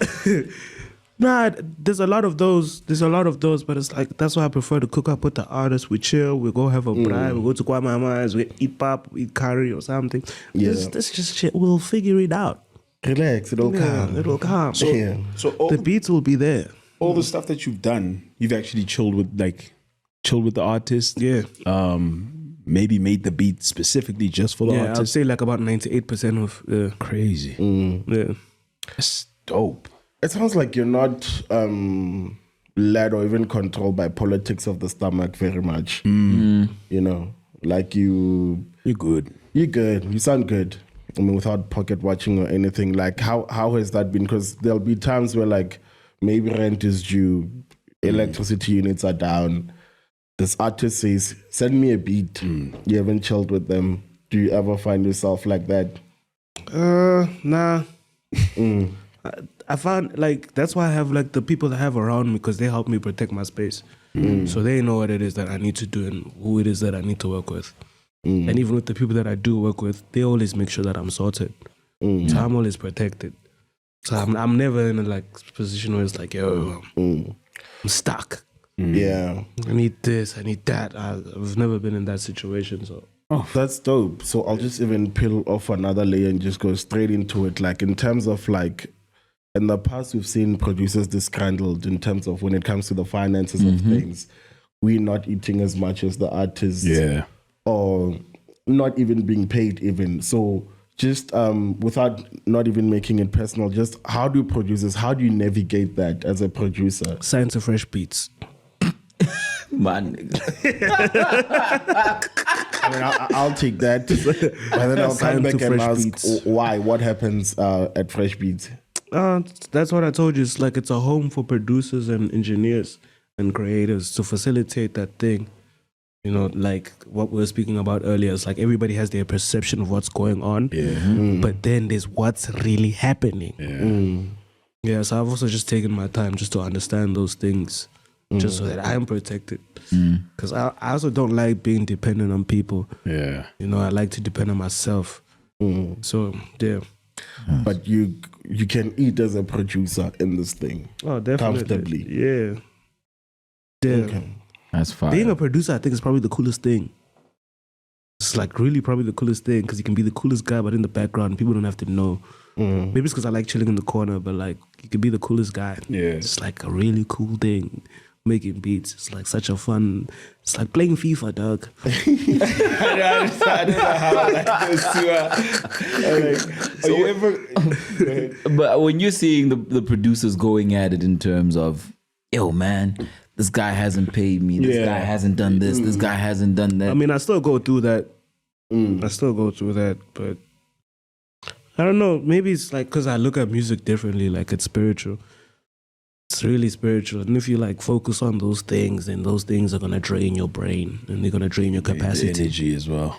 Nah, there's a lot of those, but it's like, that's why I prefer to cook up with the artist. We chill, we go have a braai, we go to Kwamama's, we eat pap, we eat curry or something. This just shit, we'll figure it out. Relax, it'll come. It'll come. So all The beats will be there. all the stuff that you've done, you've actually chilled with the artist. Yeah. Maybe made the beat specifically just for the Yeah, I'd artist. say like about 98% of, Crazy. yeah. That's dope. It sounds like you're not led or even controlled by politics of the stomach very much. You know, like You're good. you're good. You sound good. I mean, without pocket watching or anything. Like, how has that been? Because there'll be times where, like, maybe rent is due, electricity units are down. This artist says, send me a beat. You haven't chilled with them. Do you ever find yourself like that? Nah. I found like that's why I have like the people that I have around me, because they help me protect my space. So they know what it is that I need to do and who it is that I need to work with. And even with the people that I do work with, they always make sure that I'm sorted. So I'm always protected. So I'm never in a like position where it's like, yo, I'm stuck. Yeah. I need this, I need that. I've never been in that situation. So That's dope. So I'll just even peel off another layer and just go straight into it. Like, in terms of like, in the past, we've seen producers disgruntled in terms of when it comes to the finances of things. We're not eating as much as the artists. Yeah. Or not even being paid even. So just without not even making it personal, just how do you navigate that as a producer? sign to Fresh Beats. Man, nigga. I mean, I'll take that. But then I'll come Sign back to and Fresh ask Beats. why, what happens at Fresh Beats? That's what I told you. It's like it's a home for producers and engineers and creators to facilitate that thing. You know, like what we were speaking about earlier. It's like everybody has their perception of what's going on. But then there's what's really happening. Yeah, so I've also just taken my time just to understand those things, just so that I'm protected. Because I also don't like being dependent on people. Yeah. You know, I like to depend on myself. So, yeah. But you can eat as a producer in this thing. Oh, definitely. Comfortably. Yeah. Yeah. Okay. That's fine. Being a producer, I think, is probably the coolest thing. It's like really probably the coolest thing because you can be the coolest guy, but in the background, people don't have to know. Maybe it's because I like chilling in the corner, but like you can be the coolest guy. Yeah. It's like a really cool thing. Making beats. It's like such a fun. It's like playing FIFA, dog. I don't know how are you ever? But when you're seeing the producers going at it in terms of, yo, man, this guy hasn't paid me. This guy hasn't done this. This guy hasn't done that. I mean, I still go through that. I still go through that, but I don't know. Maybe it's like because I look at music differently. Like it's spiritual. It's really spiritual. And if you like focus on those things, then those things are gonna drain your brain and they're gonna drain your capacity. The energy as well.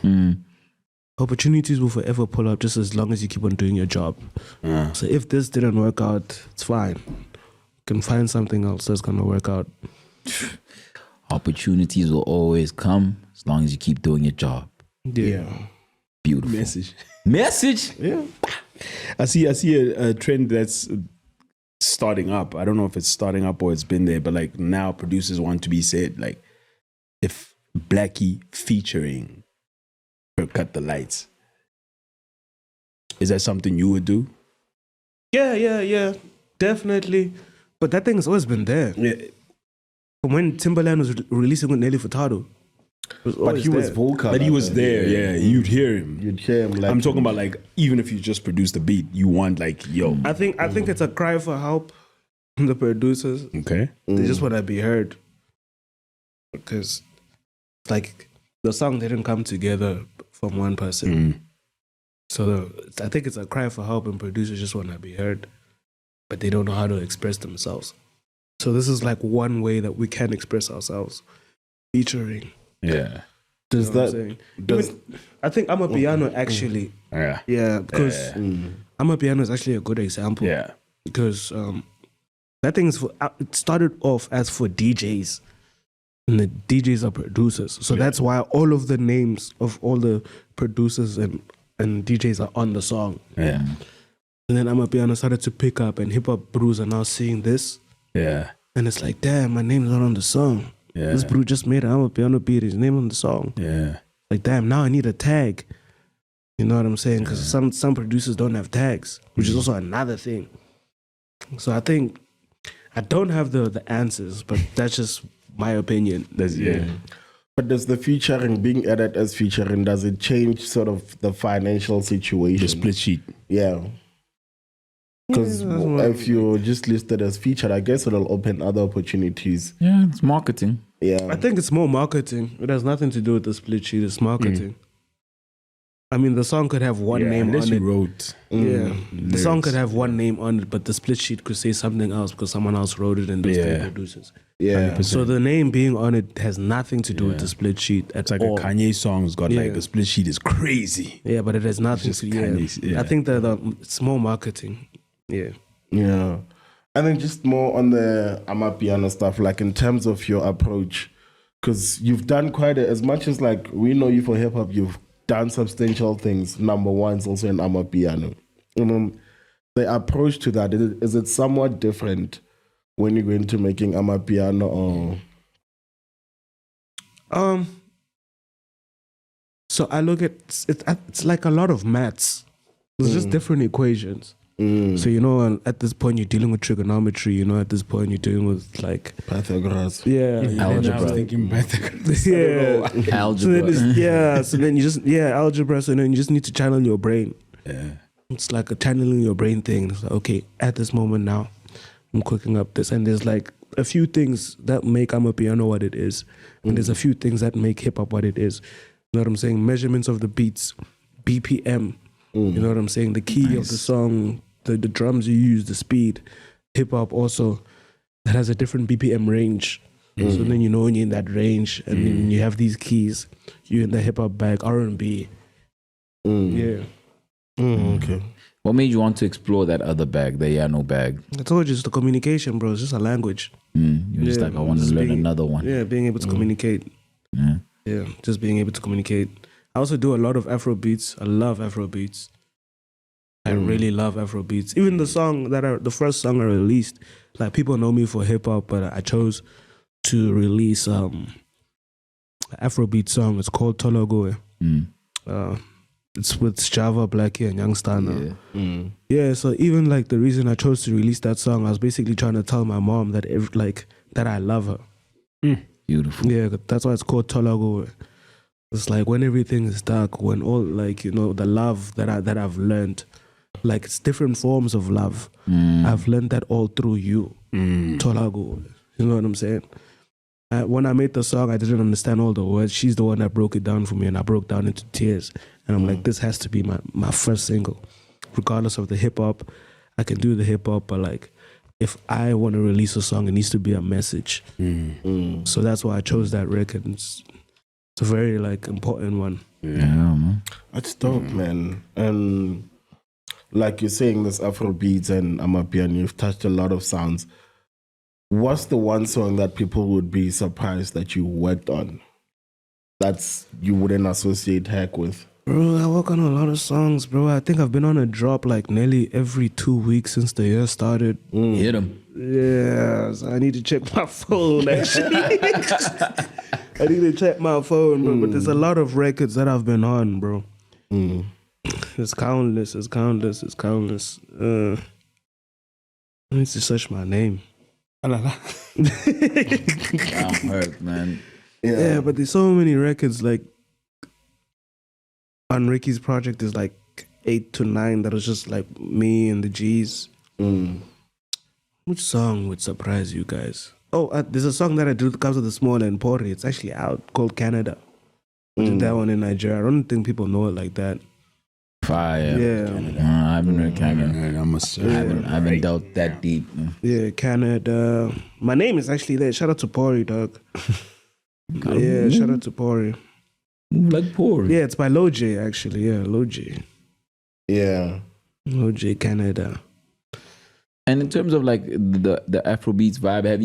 Opportunities will forever pull up just as long as you keep on doing your job. So if this didn't work out, it's fine. You can find something else that's gonna work out. Opportunities will always come as long as you keep doing your job. Yeah. Beautiful. Message? Yeah. I see a trend that's starting up. I don't know if it's starting up or it's been there, but like now producers want to be said like if Blackie featuring Herc Cut The Lights. Is that something you would do? Yeah. Definitely. But that thing has always been there. Yeah. From when Timbaland was releasing with Nelly Furtado. But he was vocal. But he was there, yeah. You'd hear him. You'd hear him. Like, I'm talking about like even if you just produce the beat, you want like, yo. I think it's a cry for help from the producers. Okay. They just want to be heard. Because like the song didn't come together from one person. So I think it's a cry for help and producers just want to be heard. But they don't know how to express themselves. So this is like one way that we can express ourselves. Featuring. Yeah. Does You know what that? I'm saying? Does I think I'm a piano actually. Yeah. Yeah, because I'm a piano is actually a good example. Yeah. Because that thing is it started off as for DJs, and the DJs are producers. So that's why all of the names of all the producers and DJs are on the song. Yeah. And then I'm a piano started to pick up, and hip hop brews are now seeing this, Yeah. and it's like, damn, my name's not on the song. Yeah. This brew just made I'm a piano beat his name on the song. Yeah. Like, damn, now I need a tag. You know what I'm saying? Because some producers don't have tags, which is also another thing. So I think I don't have the answers, but that's just my opinion. That's But does the featuring being added as featuring, does it change sort of the financial situation? The split sheet. Yeah. Because if you're just listed as featured, I guess it'll open other opportunities. Yeah, it's marketing. Yeah. I think it's more marketing. It has nothing to do with the split sheet. It's marketing. I mean, the song could have one name unless on you it. wrote. Yeah, the song could have one name on it, but the split sheet could say something else because someone else wrote it and those three producers. Yeah. 100%. So the name being on it has nothing to do with the split sheet at It's like all. a Kanye song's got like Yeah. the split sheet is crazy. Yeah, but it has nothing It's to just Kanye's, do. yeah. I think that it's more marketing. Yeah. Yeah. I think just more on the Amapiano stuff, like in terms of your approach, because you've done quite as much as like we know you for hip hop, you've done substantial things. Number one is also in Amapiano. The approach to that, is it somewhat different when you go into making Amapiano or? So I look at it's like a lot of maths. It's just different equations. So at this point you're dealing with trigonometry. At this point you're dealing with like Pythagoras. yeah, I was thinking Pythagoras. yeah, Algebra. So then you just algebra. So then you just need to channel your brain. Yeah. It's like a channeling your brain thing. It's like, okay, at this moment now, I'm cooking up this, and there's like a few things that make Amapiano what it is, and there's a few things that make hip hop what it is. You know what I'm saying? Measurements of the beats, BPM. You know what I'm saying? The key of the song, the drums you use, the speed. Hip hop also that has a different BPM range. So then when you're in that range, and then you have these keys, you're in the hip hop bag, R&B. Yeah. Okay. What made you want to explore that other bag, the Yano bag? I told you it's the communication, bro. It's just a language. You're just like, I want to just learn being- another one. Yeah, being able to communicate. Yeah. Yeah, just being able to communicate. I also do a lot of Afro beats. I love Afro beats. I really love Afro beats. Even the song the first song I released, like people know me for hip hop, but I chose to release Afro beat song. It's called Tologoe. It's with Java, Blackie, and Youngstar now. Yeah. Yeah, so even like the reason I chose to release that song, I was basically trying to tell my mom that that I love her. Beautiful. Yeah, that's why it's called Tolago. It's like when everything is dark, when all like, you know, the love that I've learned, like it's different forms of love. I've learned that all through you. Tolago. You know what I'm saying? When I made the song, I didn't understand all the words. She's the one that broke it down for me, and I broke down into tears. And I'm like, this has to be my first single. Regardless of the hip hop, I can do the hip hop, but like, if I want to release a song, it needs to be a message. So that's why I chose that record. It's a very like important one. Yeah, man. That's dope, man. And like you're saying, this Afro beats and Amapiano, you've touched a lot of sounds. What's the one song that people would be surprised that you worked on that's you wouldn't associate Herc with? Bro, I work on a lot of songs, bro. I think I've been on a drop like nearly every 2 weeks since the year started. Hit him. Yeah, so I need to check my phone, actually. I need to check my phone, bro. But there's a lot of records that I've been on, bro. It's countless. I need to search my name. I'm hurt, man. Yeah, but there's so many records. Like on Ricky's project, there's like 8 to 9 that was just like me and the G's. Which song would surprise you guys? Oh, there's a song that I did comes with the small and Pori. It's actually out called Canada. I did that one in Nigeria. I don't think people know it like that. Fire. Yeah. I haven't heard Canada. I haven't delved that deep. Yeah, Canada. My name is actually there. Shout out to Pori, dog. Yeah, shout out to Pori. Move like poor. Yeah, it's by Loj, actually. Yeah, Loj. Yeah. Loj, Canada. And in terms of like the Afrobeats vibe, have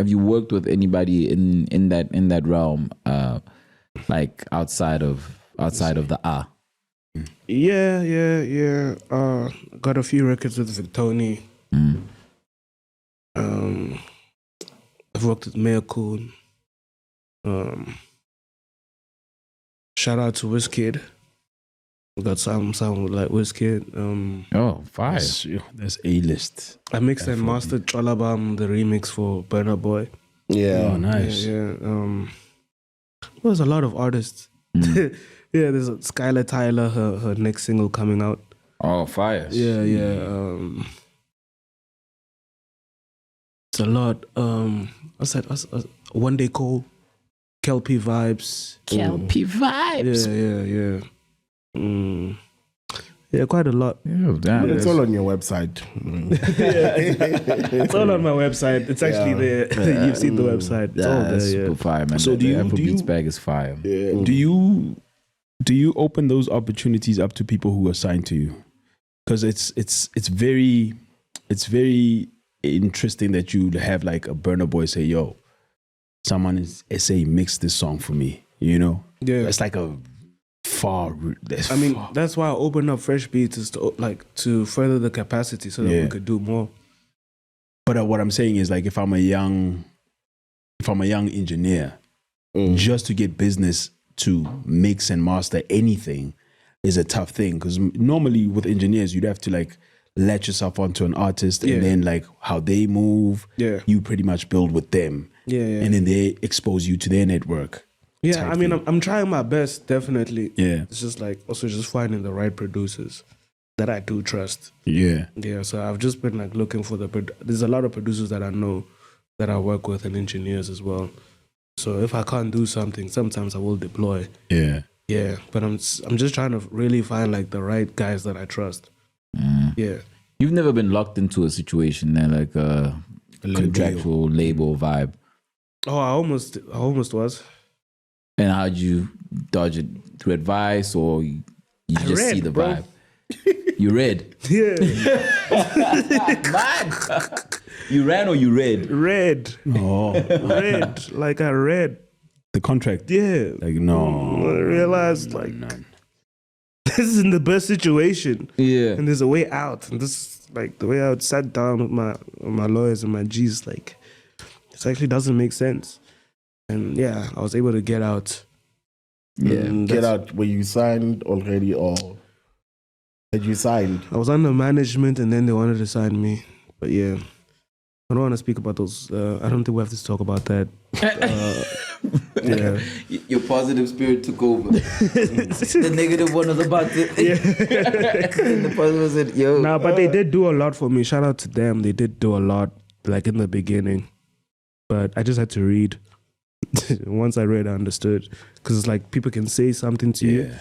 you worked with anybody in that realm, like outside of the Yeah. Got a few records with Victoni. I've worked with Mayor Coon. Shout out to Wizkid. We got some with like Wizkid. Oh, fire! That's A-list. I mixed and mastered Cholabam, the remix for Burna Boy. Yeah. Oh, nice. Yeah. There's a lot of artists. Yeah, there's Skylar Tyler, her next single coming out. Oh, fire! Yeah. It's a lot. What's that? One Day Cole, Kelpie Vibes. Kelpie vibes. Yeah. Yeah, quite a lot. Oh, damn. It's all on your website. It's all on my website. It's actually there. You've seen the website. It's all That's there. super fire, man. So the Afrobeats bag is fire. Yeah. Do you open those opportunities up to people who are signed to you? Because it's very interesting that you have like a Burna Boy say, "Yo, someone is SA mix this song for me." You know, Yeah. it's like a far. That's why I opened up Fresh Beats is to further the capacity so that we could do more. But what I'm saying is, like, if I'm a young engineer, just to get business to mix and master anything is a tough thing, because normally with engineers you'd have to like latch yourself onto an artist and then like how they move, you pretty much build with them, and then they expose you to their network. Yeah, I mean, I'm trying my best, definitely. Yeah, it's just like also just finding the right producers that I do trust. Yeah. So I've just been like looking for there's a lot of producers that I know that I work with and engineers as well. So if I can't do something, sometimes I will deploy. Yeah, but I'm just trying to really find like the right guys that I trust. Yeah. You've never been locked into a situation there, like a contractual label vibe. Oh, I almost was. And how'd you dodge it? Through advice, or you just see the vibe? You read? Yeah. Man. You ran or you read? Read. Oh. Read. Like I read. The contract? Yeah. Like, no. I realized this is in the best situation. Yeah. And there's a way out. And this, like, the way I sat down with my lawyers and my G's, like, this actually doesn't make sense. And yeah, I was able to get out. Get Out? Were you signed already, or had you signed? I was under management, and then they wanted to sign me. But yeah, I don't want to speak about those. I don't think we have to talk about that. Yeah. Your positive spirit took over. The negative one was about to. The positive said, "Yo." Nah, but they did do a lot for me. Shout out to them. They did do a lot, like in the beginning. But I just had to read. Once I read, I understood. Because it's like people can say something to you,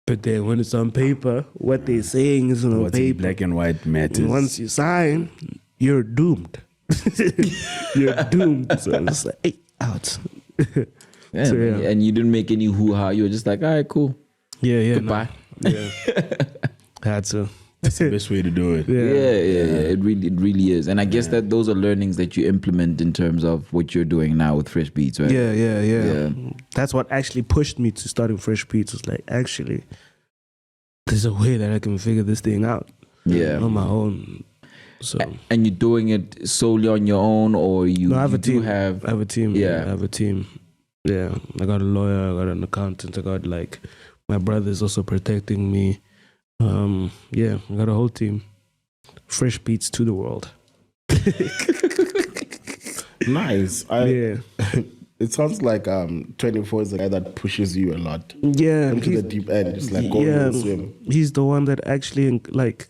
but then when it's on paper, what they're saying is on What's paper. in black and white matters. And once you sign, you're doomed. You're doomed. So it's like, hey, out. Yeah, So, yeah. And you didn't make any hoo-ha. You were just like, all right, cool. Yeah. Goodbye. No. Yeah. Had to. That's the best way to do it. Yeah. It really is. And I guess that those are learnings that you implement in terms of what you're doing now with Fresh Beats, right? Yeah. That's what actually pushed me to starting Fresh Beats. Was like, actually, there's a way that I can figure this thing out. Yeah. On my own. So. And you're doing it solely on your own, or you? No, I have you a team. do have. I have a team. Yeah. I have a team. Yeah. I got a lawyer. I got an accountant. I got like my brother's also protecting me. I got a whole team. Fresh Beats to the world. Nice. It sounds like 24 is the guy that pushes you a lot Yeah. into the deep end, just like going in the swim. He's the one that actually like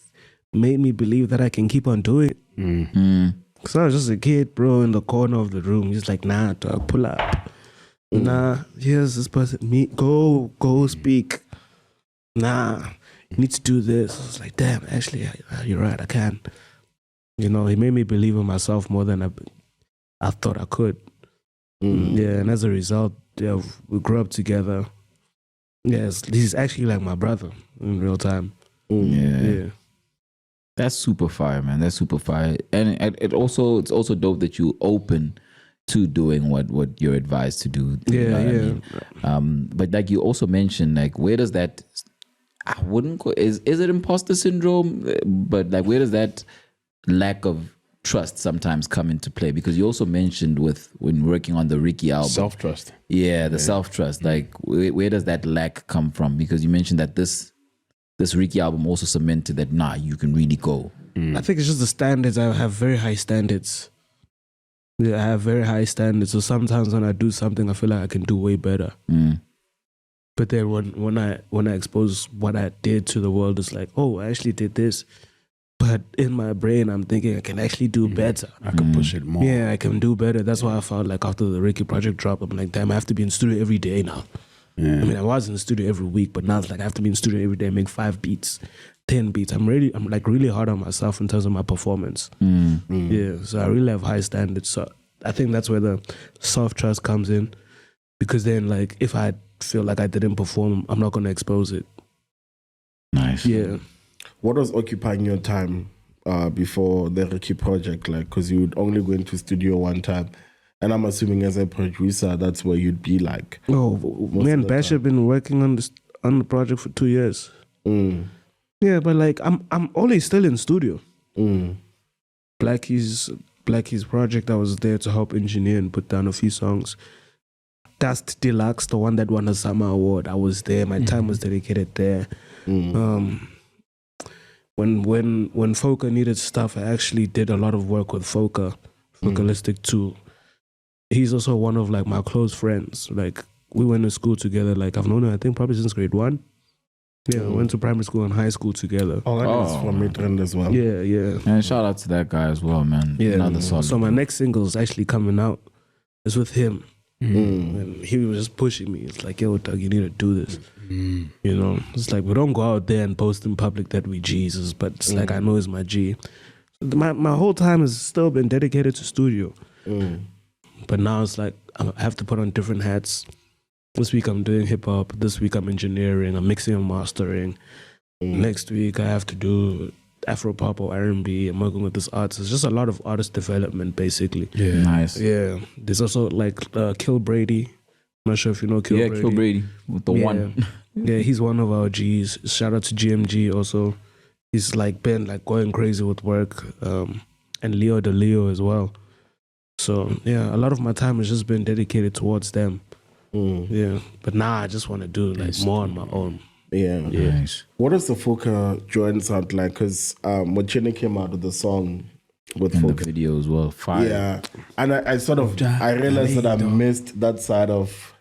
made me believe that I can keep on doing it. Cause I was just a kid, bro, in the corner of the room. He's like, nah, dog, pull up. Nah, here's this person. Go speak. Nah, you need to do this. I was like, damn, actually, you're right, I can. You know, he made me believe in myself more than I thought I could. Yeah, and as a result, yeah, we grew up together. Yes, he's actually like my brother in real time. Yeah. That's super fire, man. That's super fire. And it's also dope that you open to doing what you're advised to do. You know what I mean? But like you also mentioned, like where does that? I wouldn't call is it imposter syndrome? But like where does that lack of trust sometimes come into play? Because you also mentioned when working on the Ricky album, Self-trust. Yeah, the self-trust. Like where does that lack come from? Because you mentioned that this Ricky album also cemented that you can really go. I think it's just the standards. I have very high standards. Yeah, I have very high standards. So sometimes when I do something, I feel like I can do way better. But then when I expose what I did to the world, it's like, oh, I actually did this. But in my brain, I'm thinking I can actually do better. I can push it more. Yeah, I can do better. That's why I felt like after the Ricky project drop, I'm like, damn, I have to be in studio every day now. I mean, I was in the studio every week, but now it's like I have to be in the studio every day, make 5 beats, 10 beats. I'm like really hard on myself in terms of my performance. Yeah, so I really have high standards. So I think that's where the self-trust comes in, because then like if I feel like I didn't perform, I'm not going to expose it. Nice. Yeah. What was occupying your time before the Ricky project? Like, because you would only go into studio one time. And I'm assuming as a producer, that's where you'd be like. Oh, me and Bash have been working on the project for 2 years. Yeah, but like I'm always still in studio. Blackie's project, I was there to help engineer and put down a few songs. Dust Deluxe, the one that won the Summer Award, I was there. My time was dedicated there. When Foka needed stuff, I actually did a lot of work with Foka, Focalistic 2. He's also one of like my close friends. Like we went to school together. Like I've known him, I think probably since grade 1. Yeah, we went to primary school and high school together. Oh, that is from Midrand as well. Yeah. And shout out to that guy as well, man. Yeah. Another solid. So my next single is actually coming out. It's with him. And he was just pushing me. It's like, yo, Doug, you need to do this. You know, it's like we don't go out there and post in public that we Jesus, but it's like I know it's my G. My whole time has still been dedicated to studio. But now it's like I have to put on different hats. This week I'm doing hip hop. This week I'm engineering. I'm mixing and mastering. Next week I have to do Afro pop or R&B. I'm working with this artist. It's just a lot of artist development, basically. Yeah, nice. Yeah, there's also like Kill Brady. I'm not sure if you know Kill Brady. Yeah, Kill Brady with the one. Yeah, he's one of our G's. Shout out to GMG also. He's like been like going crazy with work. And Leo the Leo as well. So yeah, a lot of my time has just been dedicated towards them. Yeah, but now I just want to do like more on my own. Yeah. Nice. What does the Foka joint sound like? Because Mochene came out with the song with And the Foka. video as well. Fire. Yeah. And I realized that I missed that side of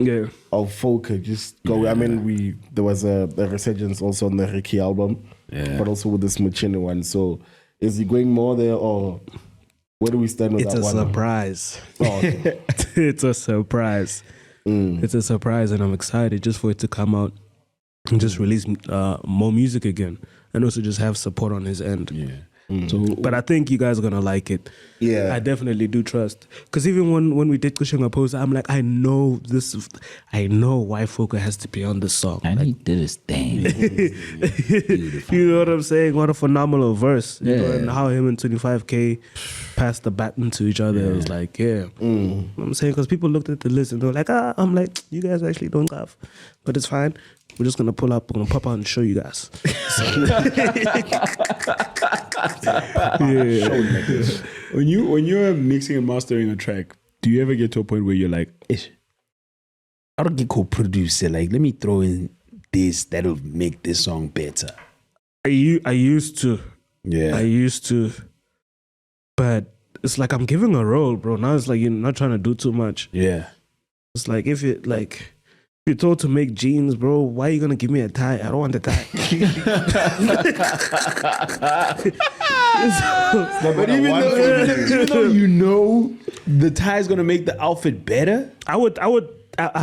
Foka. I mean, there was a resurgence also on the Ricky album, but also with this Mochene one. So is he going more there, or where do we stand with It's that a one? surprise. Oh, okay. It's a surprise. It's a surprise, and I'm excited just for it to come out and just release more music again, and also just have support on his end. Yeah. So, but I think you guys are gonna like it. Yeah. I definitely do trust. Because even when we did Kushing Post, I'm like, I know why Foka has to be on this song. And he did his thing. You know what I'm saying? What a phenomenal verse. You know, Yeah. and how him and 25K passed the baton to each other. It was like, I'm saying, because people looked at the list and they were like, I'm like, you guys actually don't have. But it's fine. We're just gonna pop out and show you guys. When you're mixing and mastering a track, do you ever get to a point where you're like, I don't get co-producer, like let me throw in this that'll make this song better? I used to. Yeah. I used to. But it's like I'm giving a role, bro. Now it's like you're not trying to do too much. Yeah. It's like if you're told to make jeans, bro, why are you gonna give me a tie? I don't want a tie. But even though you know the tie is gonna make the outfit better, I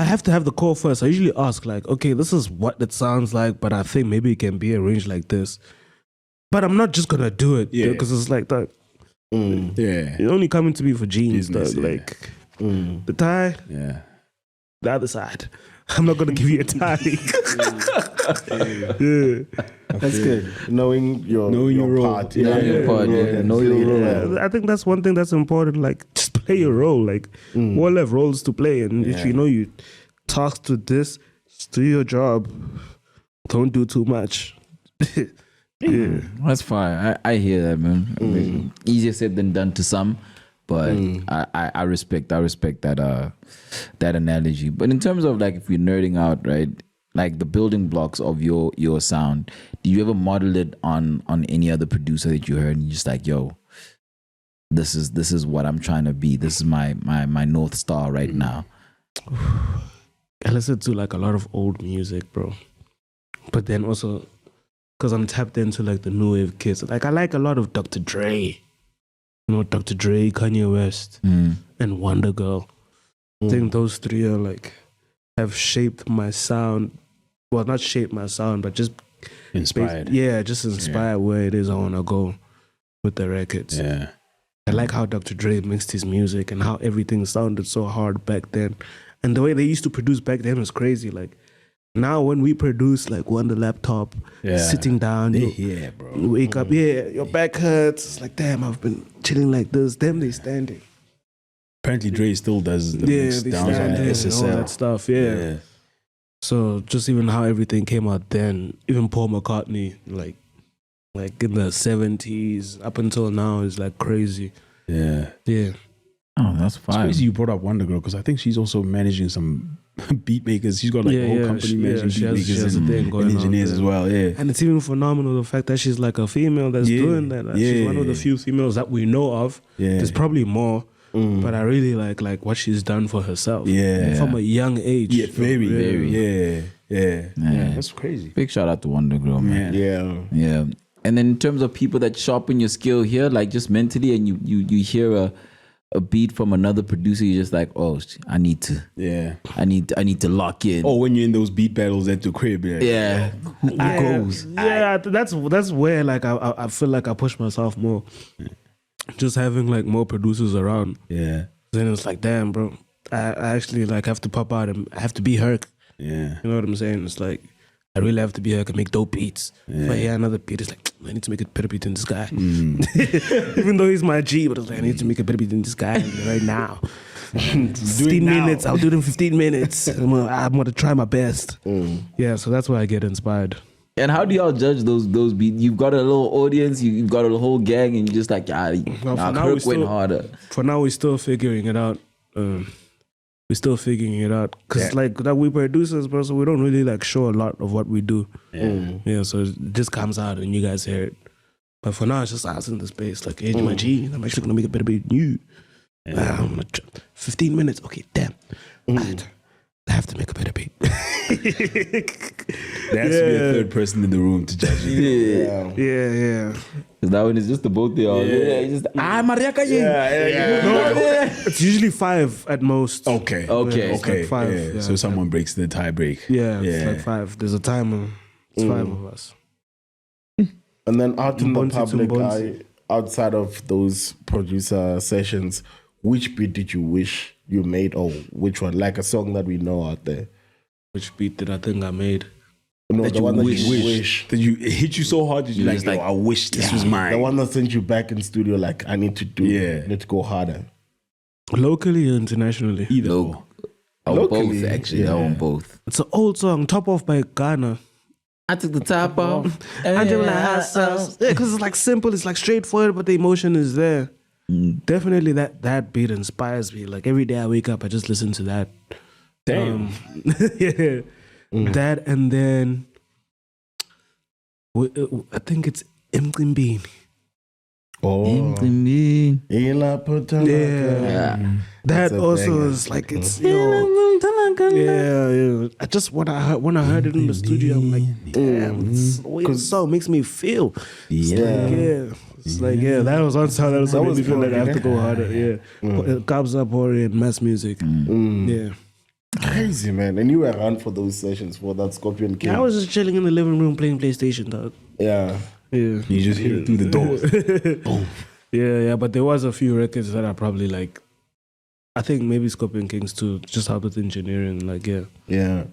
have to have the call first. I usually ask like, okay, this is what it sounds like, but I think maybe it can be arranged like this. But I'm not just gonna do it, because it's like that. yeah, You're only coming to me for jeans, Business, dog. yeah. Like the tie, yeah. the other side. I'm not gonna give you a tie. That's good. Knowing your role. part. Know your part, yeah. Know your role. I think that's one thing that's important. Like, just play your role. Like, we all have roles to play, and if you know you tasked to this, just do your job. Don't do too much. That's fine. I hear that, man. Easier said than done to some, but I respect that that analogy. But in terms of like if you're nerding out, right? Like the building blocks of your sound, do you ever model it on any other producer that you heard and you're just like, yo, this is what I'm trying to be. This is my North Star right now. I listen to like a lot of old music, bro. But then also, because I'm tapped into like the new wave kids. Like I like a lot of Dr. Dre. You know, Dr. Dre, Kanye West, and Wonder Girl. I think those three are like have shaped my sound. Well, not shaped my sound, but just Inspired. just inspired where it is I want to go with the records. Yeah. I like how Dr. Dre mixed his music and how everything sounded so hard back then. And the way they used to produce back then was crazy. Like now when we produce like on the laptop, sitting down, you bro. wake up, your back hurts. It's like, damn, I've been chilling like this. Damn, they standing. Apparently Dre still does the mix they downs on standing the and SSL. all that stuff, yeah. So just even how everything came out then, even Paul McCartney, like in the 70s up until now is like crazy. Yeah. Yeah. Oh, that's It's fine. crazy you brought up Wonder Girl because I think she's also managing some beat makers. She's got like a whole company managing she beat has makers a thing going and on engineers there. as well. Yeah. And it's even phenomenal the fact that she's like a female that's doing that. Like, she's one of the few females that we know of. Yeah. There's probably more, but I really like what she's done for herself. Yeah. From a young age. Yeah, very. Very. Yeah. That's crazy. Big shout out to Wonder Girl, man. Yeah. And then in terms of people that sharpen your skill here, like just mentally, and you hear a beat from another producer, you're just like, oh, I need to lock in. Oh, when you're in those beat battles at the crib, Who goes? Yeah, that's where like I feel like I push myself more. Just having like more producers around. Yeah. Then it's like, damn, bro, I actually like have to pop out and I have to be Herc. Yeah. You know what I'm saying? It's like I really have to be Herc and make dope beats. If I hear another beat, it's like I need to make a better beat than this guy. Even though he's my G, but it's like I need to make a better beat than this guy right now. 15 minutes. I'll do it in 15 minutes. I'm gonna try my best. Yeah, so that's where I get inspired. And how do y'all judge those beats? You've got a little audience, you've got a whole gang, and you're just like, Well, Herc went harder. For now, we're still figuring it out. we're still figuring it out. Cause like that we producers, bro, so we don't really like show a lot of what we do. Yeah, so it just comes out and you guys hear it. But for now, it's just us in the space. Like, hey, my G, I'm actually gonna make a better beat than you. 15 minutes. Okay, damn. I have to make a better beat. There has to be a third person in the room to judge you. Yeah. Because that one is just the both of y'all. It's just, Mariaka. It's usually 5 at most. Okay. It's like 5. Yeah. Yeah. So someone breaks the tie break. Yeah, it's like 5. There's a timer. It's 5 of us. And then out in the Mbonsi to public Mbonsi. eye, outside of those producer sessions, which beat did you wish you made, or which one? Like a song that we know out there. Which beat did I think I made? No, That the you one that wish. you wish. Did you it hit you so hard? Did you like, just yo, like, I wish this was mine? The one that sent you back in studio, like, I need to do, need to go harder. Locally or internationally? Either. I want Locally, both, actually. I want both. It's an old song, Top Off by Ghana. I took the top off. Because it's like simple, it's like straightforward, but the emotion is there. Definitely that beat inspires me. Like every day I wake up, I just listen to that. Damn. That, and then I think it's Mqimbini. Oh. Yeah. That a also banger. is like it's yeah. I just when I heard it in the studio, I'm like, damn, the way the song makes me feel. It's like that was one song that was made me feel like I have to go harder. Kabza Pori and Mass Music. Yeah. Crazy, man. And you were around for those sessions for that Scorpion King. I was just chilling in the living room playing PlayStation, dog. Yeah. You just hear it through the door. Boom. Yeah, but there was a few records that I probably like. I think maybe Scorpion Kings too, just helped with engineering, like Yeah.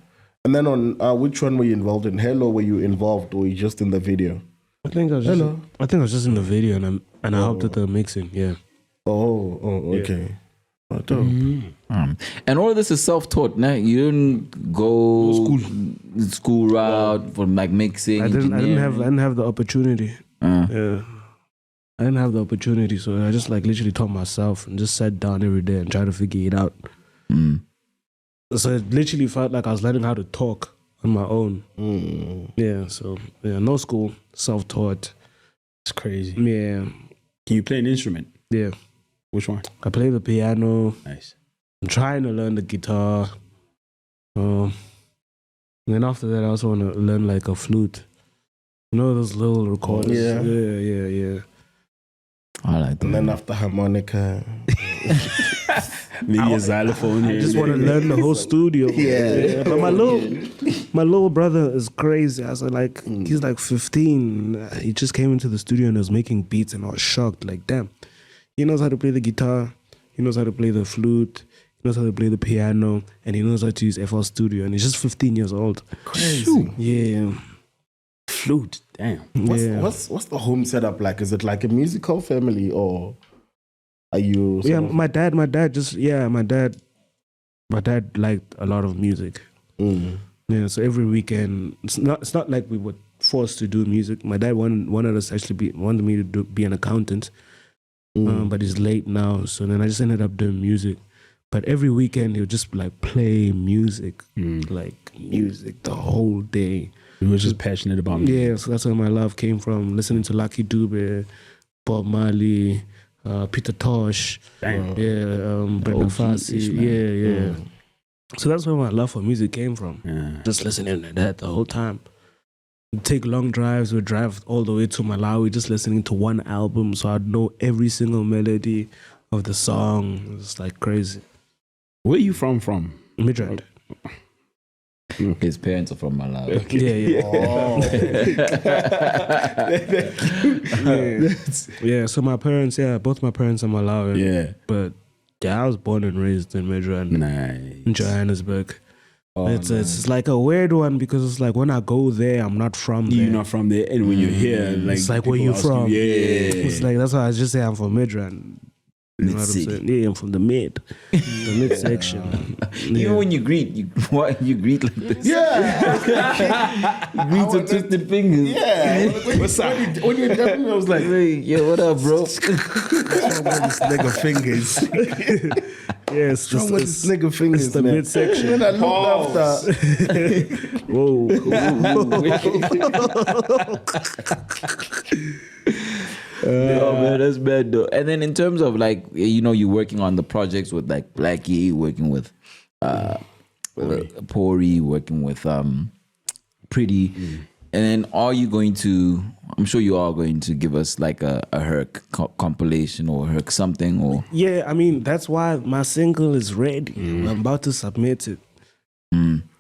And then on which one were you involved in? Hello, were you involved or were you just in the video? I think I was just in the video and I helped with the mixing. Yeah. Oh, okay. Oh, dope. And all of this is self-taught. Nah? You didn't go school route for like mixing. I didn't have the opportunity. Yeah. I didn't have the opportunity, so I just like literally taught myself and just sat down every day and tried to figure it out. So it literally felt like I was learning how to talk on my own. Yeah, so no school, self-taught. It's crazy. Yeah. Can you play an instrument? Yeah. Which one? I play the piano. Nice. I'm trying to learn the guitar. And then after that, I also want to learn like a flute. You know those little recorders? Yeah. I like that. And then after harmonica. Maybe a xylophone. I just want to learn the whole studio. Yeah. But my little brother is crazy. I was like, he's like 15. He just came into the studio and was making beats, and I was shocked. Like, damn, he knows how to play the guitar. He knows how to play the flute. He knows how to play the piano, and he knows how to use FL Studio. And he's just 15 years old. Crazy. Yeah. Flute. Damn. What's the home setup like? Is it like a musical family or are you? My dad liked a lot of music. Yeah, so every weekend, it's not like we were forced to do music. My dad wanted me to be an accountant, but he's late now. So then I just ended up doing music. But every weekend he would just like play music, like music the whole day. You were just passionate about music. Yeah, so that's where my love came from. Listening to Lucky Dube, Bob Marley, Peter Tosh, Brenda Fassie. Yeah. So that's where my love for music came from. Yeah. Just listening to that the whole time. We'd take long drives. We'd drive all the way to Malawi just listening to one album. So I'd know every single melody of the song. It's like crazy. Where are you from? Midrand. His parents are from Malawi. Yeah, so my parents, both my parents are Malawi. Yeah. But I was born and raised in Midrand. Nice. In Johannesburg. It's like a weird one because it's like when I go there, I'm not from there. You're not from there. And when you're here, like, it's like where you from? It's like that's why I just say I'm from Midrand. You know what I'm saying? Yeah, I'm from the mid section. Even when you greet, you greet like this. Yeah. You greet with twisted fingers. Yeah. What's up? When you tapped me, I was like, Hey, yeah, what up, bro? this nigga fingers. Yes, What's wrong with this nigga fingers, it's the man? midsection. When I looked after, Whoa. Oh man, that's bad though. And then in terms of like, you know, you're working on the projects with like Blackie, working with Pori, working with Pretty. And then are you going to, I'm sure you are going to give us like a Herc compilation or Herc something or. Yeah, I mean, that's why my single is ready. I'm about to submit it.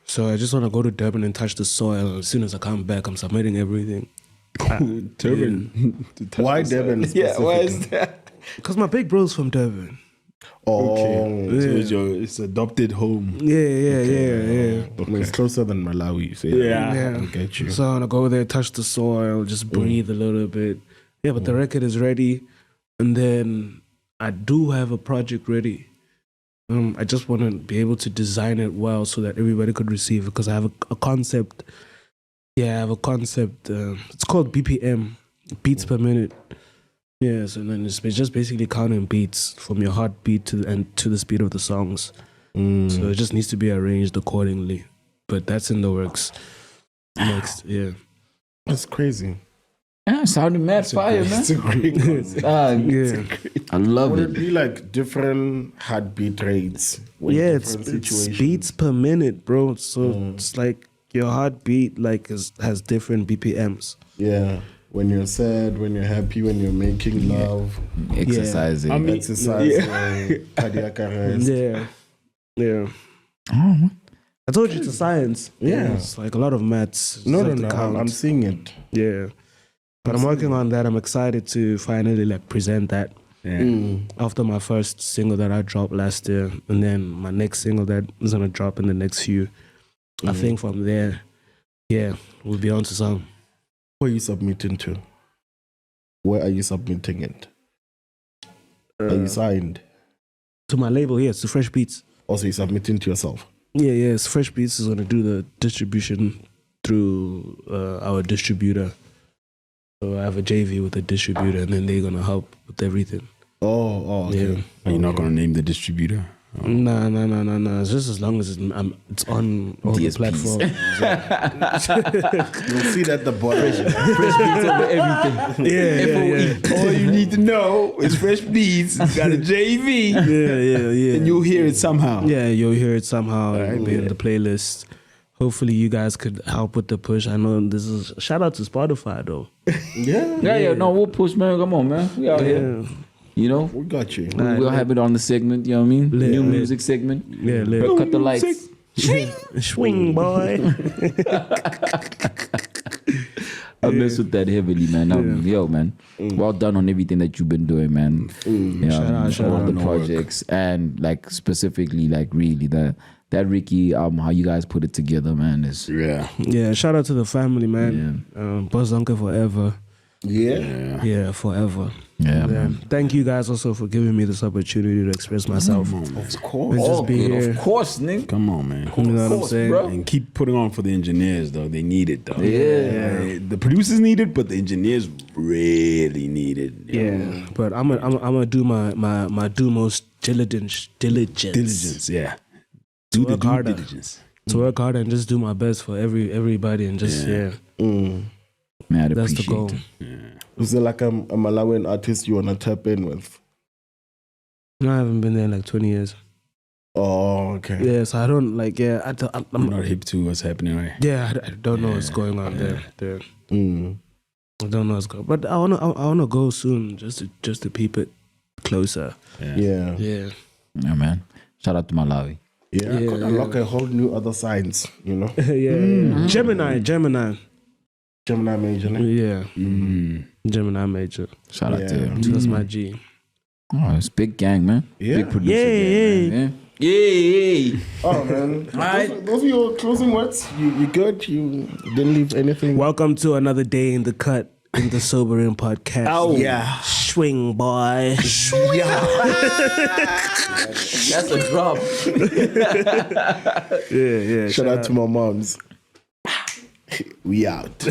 So I just want to go to Durban and touch the soil. As soon as I come back, I'm submitting everything. Durban. why Devin? Yeah, why is that? Because my big bro's from Durban. Okay. So it's adopted home. Yeah. It's closer than Malawi. So Yeah. I get you. So I want to go there, touch the soil, just breathe a little bit. Yeah, but the record is ready. And then I do have a project ready. I just want to be able to design it well so that everybody could receive it because I have a concept. Yeah, I have a concept. It's called BPM, beats per minute. Yes, and then it's just basically counting beats from your heartbeat to the speed of the songs. So it just needs to be arranged accordingly. But that's in the works. Next, yeah. That's crazy. Yeah, sounding mad fire, man. It's a great concept. Yeah. I love Would it. it be like different heartbeat rates? with Yeah, it's different situations? beats per minute, bro. So it's like your heartbeat like has different BPMs. Yeah. When you're sad, when you're happy, when you're making love, Exercising. I mean, exercising, cardiac arrest. Yeah. Oh, I told you it's a science. Yeah. It's like a lot of maths. No, It's like the I'm count. seeing it. Yeah. But I'm working on that. I'm excited to finally like present that after my first single that I dropped last year, and then my next single that is gonna drop in the next few. I think from there, yeah, we'll be on to some. Who are you submitting to? Where are you submitting it? Are you signed? To my label, yes, to Fresh Beats. Also, you're submitting to yourself? Yeah, yes. Fresh Beats is gonna do the distribution through our distributor. So I have a JV with the distributor, and then they're gonna help with everything. Oh, okay. Yeah. Are you not going to name the distributor? No. It's just as long as it's on all the DSPs. platforms. You'll see that the bottom. fresh beats over everything. Yeah. All you need to know is Fresh Beats. It's got a JV. Yeah. And you'll hear it somehow. Yeah, you'll hear it somehow. It'll be in the playlist. Hopefully, you guys could help with the push. I know this is shout out to Spotify though. Yeah. No, we'll push, man. Come on, man. We out here. You know, We got you. we'll have it on the segment. You know what I mean? Lit. New music segment. Yeah, lit. Herc Cut the Lights. Swing, boy. I mess with that heavily, man. Yo, man. Well done on everything that you've been doing, man. Shout all out the projects and like specifically, like really that Ricky, how you guys put it together, man, is Yeah, shout out to the family, man. Boss Uncle forever. Yeah. Yeah, forever. yeah, man. Thank you guys also for giving me this opportunity to express myself. Of course. And just be here. Of course, nigga. Come on, man. You know what I'm saying? bro. And keep putting on for the engineers, though. They need it, though. Yeah. The producers need it, but the engineers really need it. Yeah, but I'm gonna do my due most diligence. Diligence, yeah. Do the work due harder. diligence. To work hard and just do my best for everybody and just Man, I'd that's the appreciate goal. it. Is there like a Malawian artist you want to tap in with? No, I haven't been there in like 20 years. Oh, okay. Yeah, so I don't like. Yeah, I'm I'm not hip to what's happening, right? Yeah, I don't know what's going on there. Mm. I don't know what's going. But I wanna go soon just to peep it closer. Yeah. Yeah. Yeah, man. Shout out to Malawi. Yeah. Unlock a whole new other science, you know? Yeah. Gemini. Gemini major, ne? Yeah. Gemini major. Shout out to Yeah. him. That's my G. Oh, it's big gang, man. Yeah. Big producer Yeah. gang, man. Yeah. Oh, man. Those are your closing words? You good? You didn't leave anything? Welcome to another day in the cut in the Sobering Podcast. Oh, yeah. Swing, boy. That's a drop. Yeah. Shout out to my moms. We out.